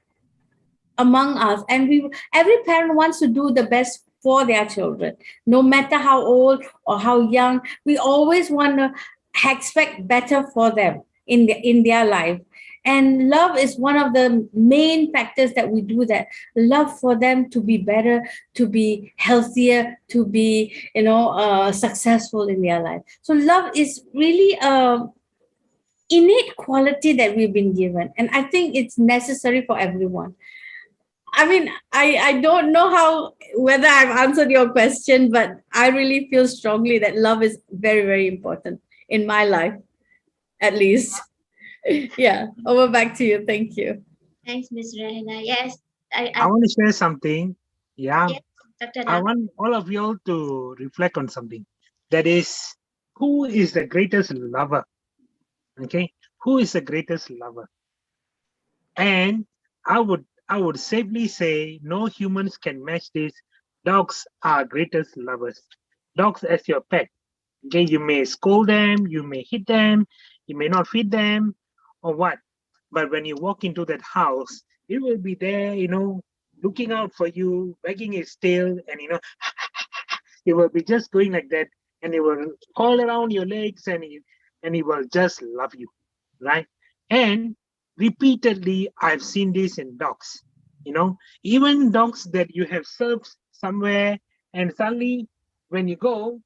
among us, and every parent wants to do the best for their children, no matter how old or how young. We always want to expect better for them in their life. And love is one of the main factors that we do that. Love for them to be better, to be healthier, to be, successful in their life. So love is really a innate quality that we've been given. And I think it's necessary for everyone. I mean, I don't know whether I've answered your question, but I really feel strongly that love is very, very important in my life, at least. Yeah, over back to you. Thank you. Thanks, Ms. Rehana. Yes, I want to share something. Yeah. yes, Dr. I Ram. want all of you all to reflect on something. That is, who is the greatest lover? Okay. Who is the greatest lover? And I would safely say no humans can match this. Dogs are greatest lovers. Dogs as your pet. Okay, you may scold them, you may hit them, you may not feed them, or what. But when you walk into that house, it will be there, looking out for you, wagging its tail, and it will be just going like that, and it will crawl around your legs, and it will just love you, right? And repeatedly, I've seen this in dogs. Even dogs that you have served somewhere, and suddenly when you go,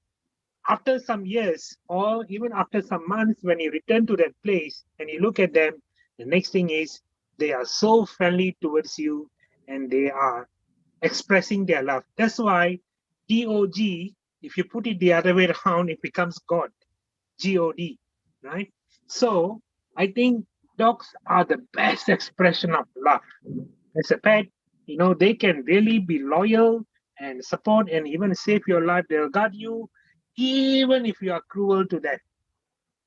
after some years or even after some months, when you return to that place and you look at them, the next thing is they are so friendly towards you and they are expressing their love. That's why dog, if you put it the other way around, it becomes god, god, right? So I think dogs are the best expression of love. As a pet, they can really be loyal and support and even save your life. They'll guard you even if you are cruel to them.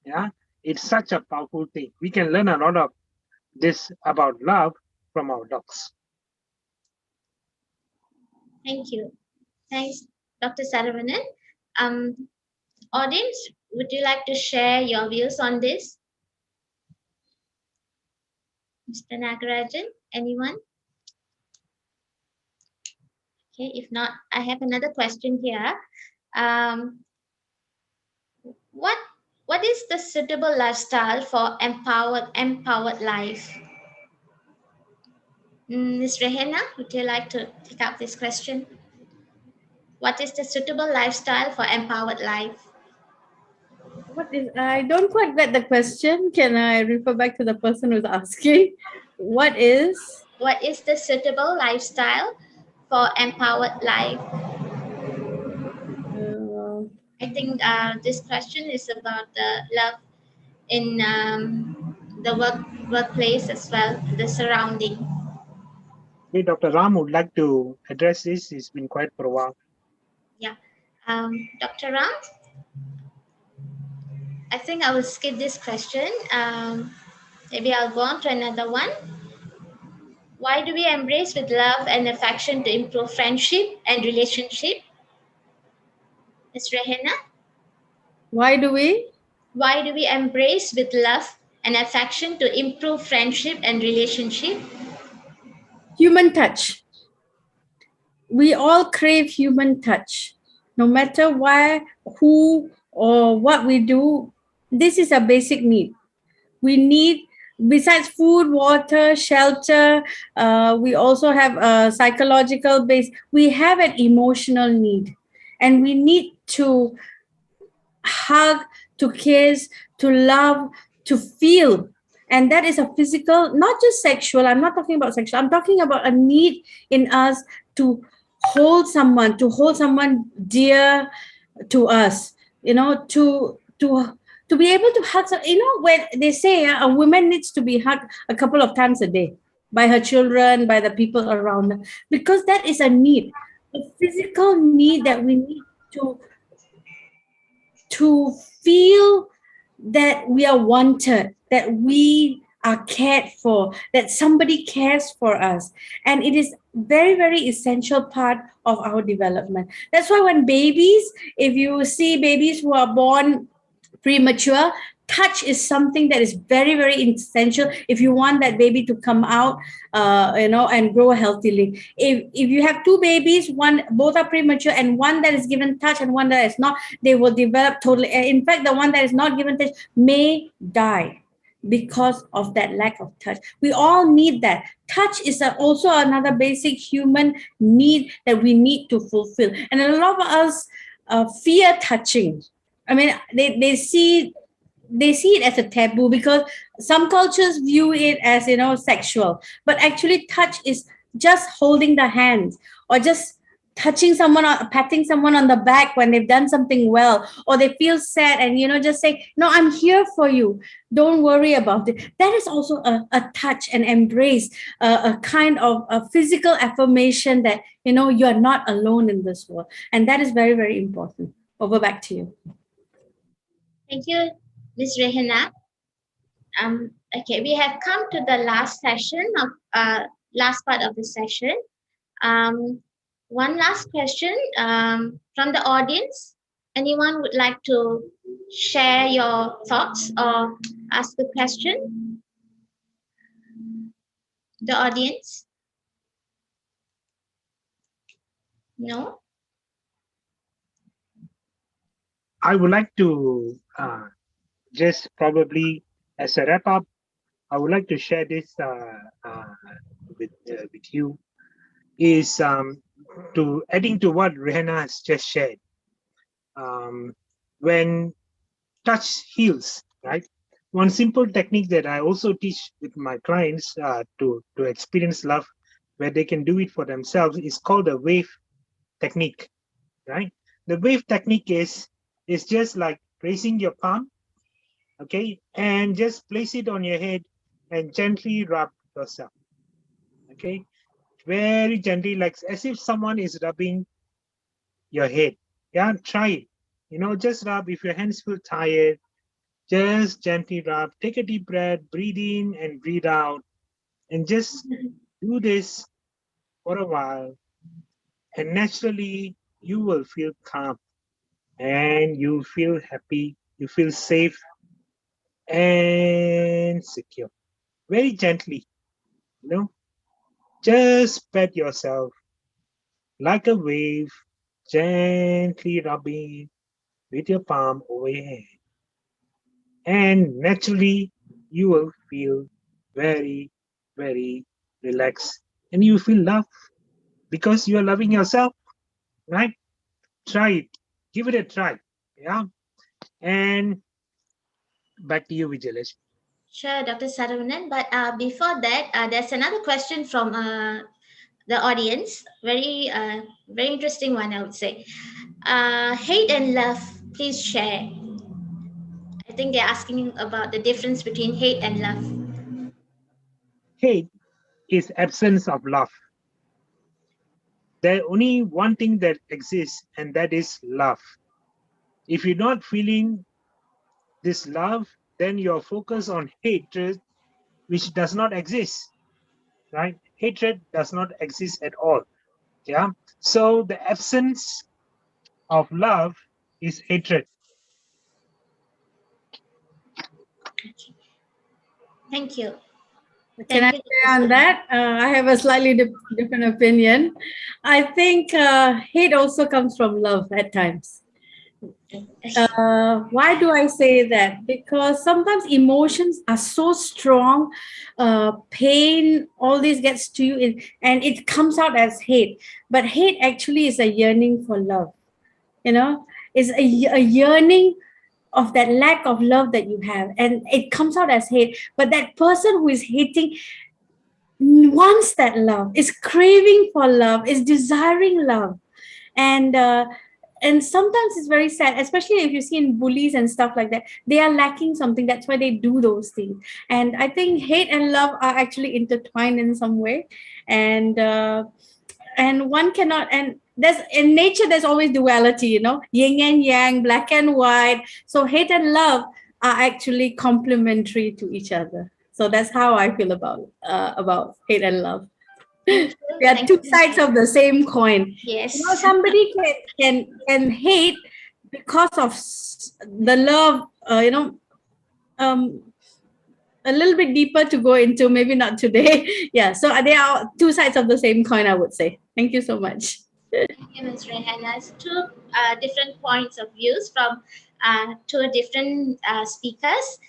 Yeah, it's such a powerful thing. We can learn a lot of this about love from our dogs. Thank you. Thanks, Dr. Saravanan. Um, Audience, would you like to share your views on this? Mr. Nagarajan, anyone? Okay, if not, I have another question here. Um, what what is the suitable lifestyle for empowered life? Ms. Rehena, would you like to take up this question? What is the suitable lifestyle for empowered life? I don't quite get the question. Can I refer back to the person who's asking? What is? What is the suitable lifestyle for empowered life? I think this question is about the love in the workplace as well, the surrounding. Hey, Dr. Ram would like to address this. It's been quite for a while. Yeah. Dr. Ram, I think I will skip this question. Maybe I'll go on to another one. Why do we embrace with love and affection to improve friendship and relationship? Ms. Rehena? Why do we? Why do we embrace with love and affection to improve friendship and relationship? Human touch. We all crave human touch. No matter why, who, or what we do, this is a basic need. We need, besides food, water, shelter, we also have a psychological base. We have an emotional need, and we need to hug, to kiss, to love, to feel. And that is a physical, not just sexual. I'm not talking about sexual. I'm talking about a need in us to hold someone dear to us, to be able to hug. When they say a woman needs to be hugged a couple of times a day by her children, by the people around her, because that is a need, a physical need that we need to feel that we are wanted, that we are cared for, that somebody cares for us. And it is very, very essential part of our development. That's why when babies, if you see babies who are born premature, touch is something that is very, very essential if you want that baby to come out and grow healthily. If you have two babies, both are premature, and one that is given touch and one that is not, they will develop totally. In fact, the one that is not given touch may die. because of that lack of touch. We all need that. Touch is also another basic human need that we need to fulfill. And a lot of us fear touching. I mean, they see it as a taboo because some cultures view it as, you know, sexual, but actually touch is just holding the hands or just touching someone or patting someone on the back when they've done something well, or they feel sad and, you know, just say, no, I'm here for you, don't worry about it. That is also a touch and embrace, a kind of a physical affirmation that, you know, you're not alone in this world. And that is very, very important. Over back to you. Thank you, Ms. Rehana. Okay, we have come to the last session of last part of the session. One last question from the audience. Anyone would like to share your thoughts or ask a question? The audience? No? I would like to just probably as a wrap up, I would like to share this with you. Is to adding to what Rihanna has just shared. When touch heals, right? One simple technique that I also teach with my clients to experience love, where they can do it for themselves, is called the wave technique, right? The wave technique is just like raising your palm, okay, and just place it on your head and gently rub yourself, okay, very gently, like as if someone is rubbing your head. Yeah, try it. You know, just rub. If your hands feel tired, just gently rub. Take a deep breath, breathe in and breathe out, and just do this for a while. And naturally, you will feel calm and you feel happy. You feel safe and secure. Very gently, you know, just pet yourself like a wave, gently rubbing with your palm over your head. And naturally, you will feel very, very relaxed and you feel love because you are loving yourself, right? Try it, give it a try. Yeah. And back to you, Vijayalakshmi. Sure, Dr. Saravanan. But before that, there's another question from the audience. Very interesting one, I would say. Hate and love, please share. I think they're asking about the difference between hate and love. Hate is absence of love. There's only one thing that exists, and that is love. If you're not feeling this love, then you're focused on hatred, which does not exist, right? Hatred does not exist at all. Yeah. So the absence of love is hatred. Thank you. Can I Thank you. say on that? I have a slightly different opinion. I think hate also comes from love at times. Why do I say that? Because sometimes emotions are so strong, pain, all this gets to you, and it comes out as hate. But hate actually is a yearning for love. You know, it's a yearning of that lack of love that you have, and it comes out as hate. But that person who is hating wants that love, is craving for love, is desiring love, and sometimes it's very sad, especially if you see in bullies and stuff like that. They are lacking something, that's why they do those things. And I think hate and love are actually intertwined in some way, and one cannot, and there's in nature there's always duality, you know, yin and yang, black and white. So hate and love are actually complementary to each other. So that's how I feel about hate and love. Thank you. We are Thank two you. sides of the same coin. Yes. You know, somebody can hate because of the love, a little bit deeper to go into, maybe not today. Yeah, so they are two sides of the same coin, I would say. Thank you so much. Thank you, Ms. Rehana. It's two different points of views from two different speakers.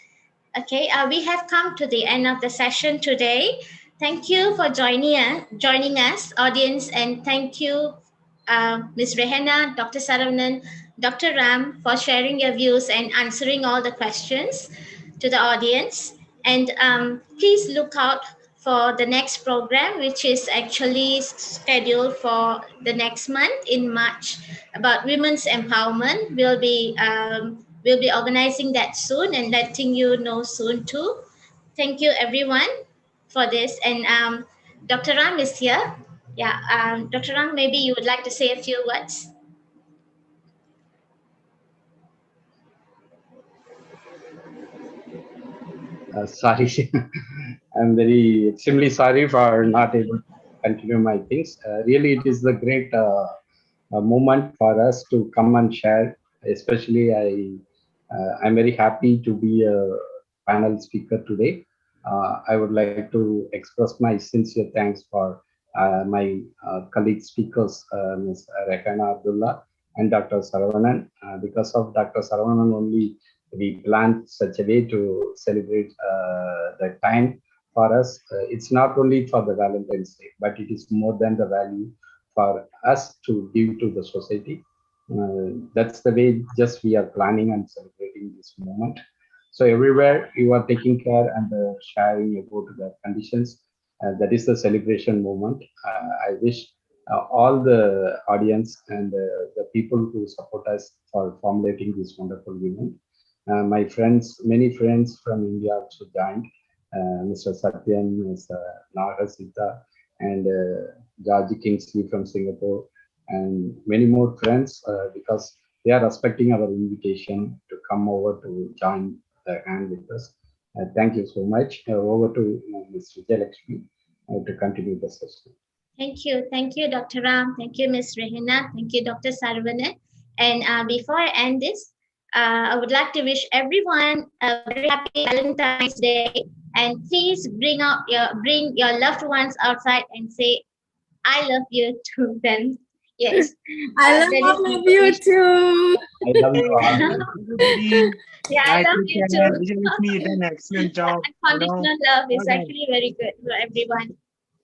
Okay, we have come to the end of the session today. Thank you for joining us, audience, and thank you, Ms. Rehana, Dr. Saravanan, Dr. Ram, for sharing your views and answering all the questions to the audience. And please look out for the next program, which is actually scheduled for the next month in March about women's empowerment. We'll be organizing that soon and letting you know soon too. Thank you everyone for this. And Dr. Ram is here. Yeah, Dr. Ram, maybe you would like to say a few words. Sorry, I'm very extremely sorry for not able to continue my things. Really, it is a great moment for us to come and share. Especially, I'm very happy to be a panel speaker today. I would like to express my sincere thanks for my colleague speakers, Ms. Rehana Abdullah and Dr. Saravanan. Because of Dr. Saravanan only, we planned such a way to celebrate the time for us. It's not only for the Valentine's Day, but it is more than the value for us to give to the society. That's the way just we are planning and celebrating this moment. So everywhere you are taking care and sharing about the conditions, that is the celebration moment. I wish all the audience and the people who support us for formulating this wonderful event. My friends, many friends from India also joined. Mr. Satyan, Mr. Nagasita, and George Kingsley from Singapore, and many more friends because they are respecting our invitation to come over to join the hand with us. Thank you so much. Over to Ms. Vijayalakshmi to continue the session. Thank you, Dr. Ram. Thank you, Ms. Rehana. Thank you, Dr. Saravanan. And before I end this, I would like to wish everyone a very happy Valentine's Day. And please bring your loved ones outside and say, "I love you" to them. Yes, I love you too. I love you all. Everybody. Yeah, I love you too. Vijayalakshmi, you done an excellent job. Unconditional love is Okay. actually very good for everyone.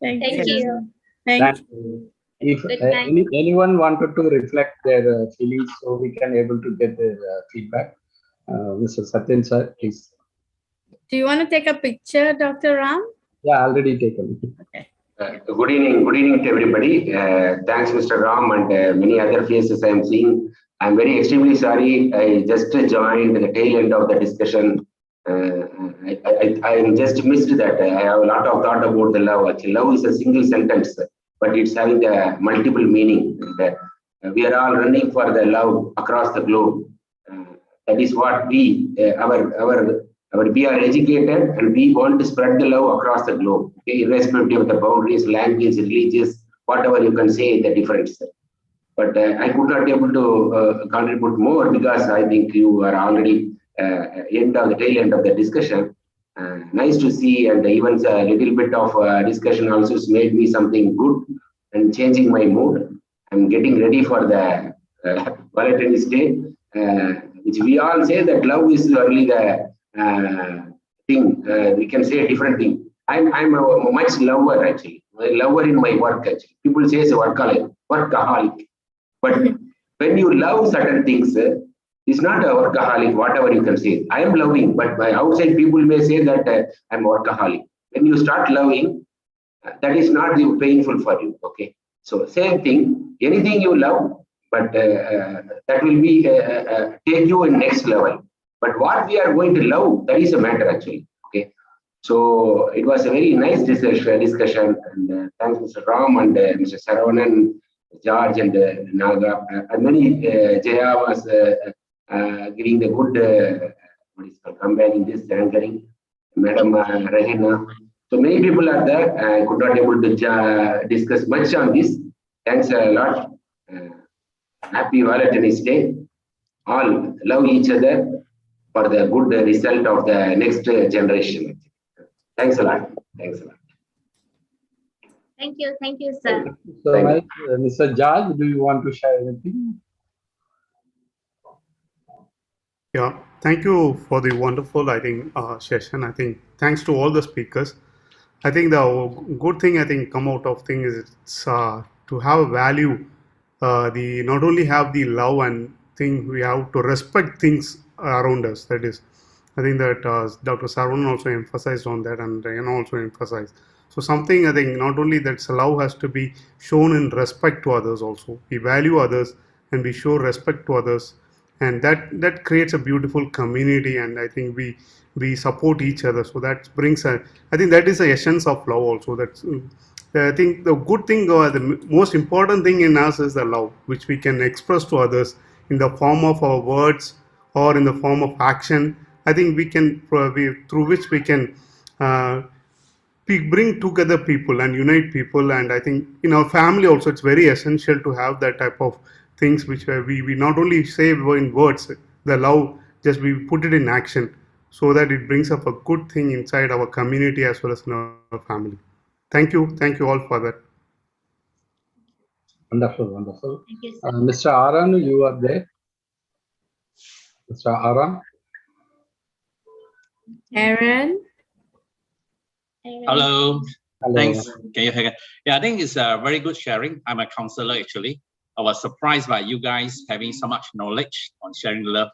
Thank Thank you. you. Thank Thank you. If Good night. anyone wanted to reflect their feelings, so we can able to get their feedback. Mr. Satyan sir, please. Do you want to take a picture, Dr. Ram? Yeah, already taken. Good evening to everybody. Thanks, Mr. Ram, and many other faces I am seeing. I'm very extremely sorry. I just joined the tail end of the discussion. I just missed that. I have a lot of thought about the love. Actually, love is a single sentence, but it's having a multiple meaning. That we are all running for the love across the globe. That is what we are educated, and we want to spread the love across the globe, okay, irrespective of the boundaries, language, religious, whatever you can say the difference. But I could not be able to contribute more because I think you are already tail end of the discussion. Nice to see, and even a little bit of discussion also has made me something good and changing my mood. I'm getting ready for the Valentine's Day, which we all say that love is only the thing. We can say a different thing. I'm a much lover actually. A lover in my work actually. People say it's a workaholic. But when you love certain things, it's not a workaholic, whatever you can say. I am loving, but by outside people may say that I'm workaholic. When you start loving, that is not painful for you. Okay. So same thing, anything you love, but that will be take you in next level. But what we are going to love, that is a matter actually. Okay. So it was a very nice discussion, and thanks Mr. Ram and Mr. Saravanan, George and Naga, and many Jaya was giving the good what is called comeback in this anchoring, Madam Rehana. So many people are there. I could not able to discuss much on this. Thanks a lot. Happy Valentine's Day. All love each other for the good result of the next generation. Thanks a lot. Thanks a lot. Thank you, sir. So, Mr. George, do you want to share anything? Yeah, thank you for the wonderful, I think, session. I think thanks to all the speakers. I think the good thing I think come out of thing is it's, to have value. The not only have the love and thing, we have to respect things around us. That is, I think that Dr. Sarwan also emphasized on that, and Diana also emphasized. So something I think not only that love has to be shown in respect to others. Also, we value others and we show respect to others, and that creates a beautiful community. And I think we support each other. So that brings a, I think that is the essence of love. Also, that's I think the good thing or the most important thing in us is the love, which we can express to others in the form of our words or in the form of action. I think we can through which we can uh, we bring together people and unite people. And I think in our family also it's very essential to have that type of things which we not only say in words the love, just we put it in action, so that it brings up a good thing inside our community as well as in our family. Thank you all for that. Wonderful, wonderful. Thank you, sir. Mr. Aran, you are there? Mr. Aran? Aaron? Hello. Hello. Thanks. Can you hear? Yeah, I think it's a very good sharing. I'm a counselor actually. I was surprised by you guys having so much knowledge on sharing love.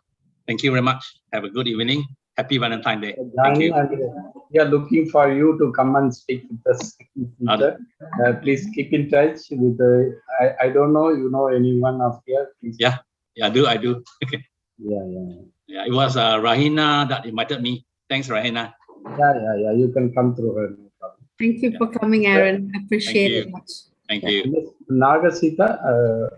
Thank you very much. Have a good evening. Happy Valentine's Day. Thank you. We are looking for you to come and speak with us in future. Please keep in touch with I don't know, you know anyone of here? Please. Yeah, I do. Okay. Yeah. It was Rahina that invited me. Thanks, Rahina. Yeah. You can come through her. No problem. Thank you for coming, Aaron. Appreciate it much. Thank you. Ms. Nagasita,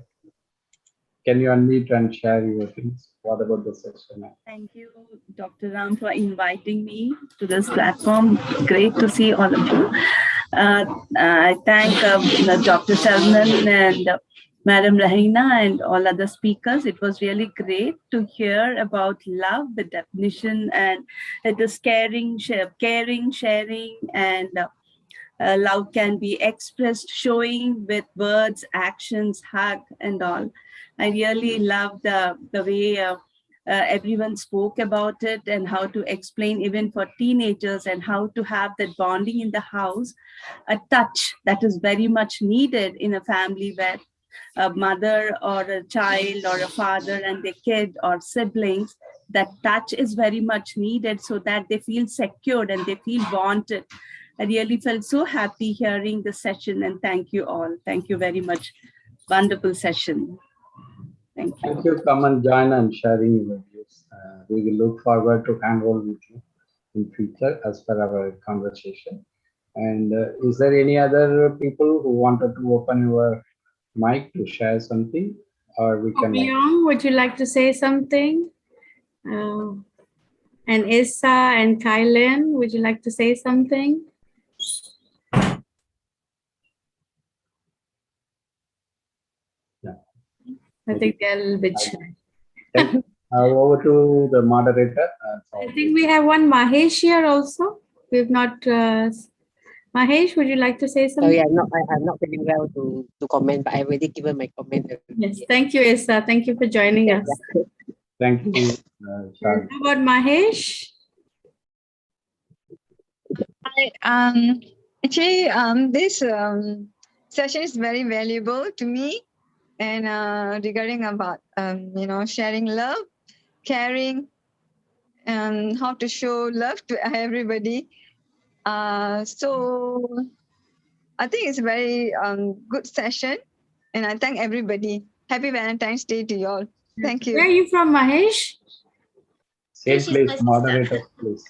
can you unmute and share your things? What about the session? Thank you, Dr. Ram, for inviting me to this platform. Great to see all of you. I thank Dr. Salman and Madam Rahina and all other speakers. It was really great to hear about love, the definition, and it is caring, sharing, and love can be expressed, showing with words, actions, hug, and all. I really love the way everyone spoke about it and how to explain even for teenagers and how to have that bonding in the house, a touch that is very much needed in a family where a mother or a child or a father and their kid or siblings, that touch is very much needed so that they feel secured and they feel wanted. I really felt so happy hearing the session, and thank you all. Thank you very much. Wonderful session. Thank you. Thank you. Come and join and sharing your views. We will look forward to handle with you in future as per our conversation. And is there any other people who wanted to open your mic to share something, or we can? Myung, would you like to say something? And Issa and Kylan, would you like to say something? I think they're a little bit shy. Over to the moderator. I think we have one Mahesh here also. We've not. Mahesh, would you like to say something? Sorry, I'm not feeling well to comment, but I've already given my comment. Yes, thank you, Issa. Thank you for joining us. Thank you. How about Mahesh? Hi. Actually, this session is very valuable to me, and regarding about sharing love, caring, and how to show love to everybody. So I think it's a very good session, and I thank everybody. Happy Valentine's Day to you all. Thank you. Where are you from, Mahesh? Same place, moderator, please.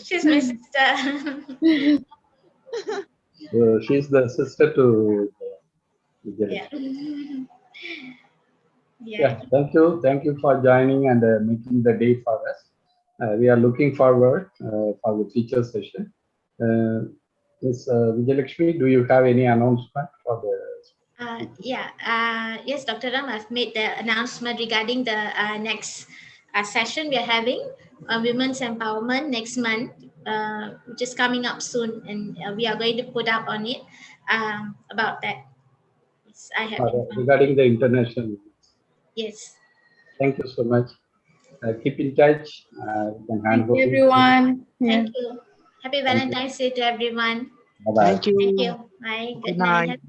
She's my sister. She's the sister to. Yeah. Thank you for joining and making the day for us. We are looking forward for the future session. Ms. Vijayalakshmi, do you have any announcement for the? Yes, Dr. Ram has made the announcement regarding the next session we are having, Women's Empowerment next month, which is coming up soon, and we are going to put up on it about that. Yes, I have Regarding the international. Yes. Thank you so much. Keep in touch. You can hand Thank you, everyone. Yeah. Thank you. Happy Valentine's Day to everyone. Bye bye. Thank you. Thank you. Bye. Good night. Night. Bye.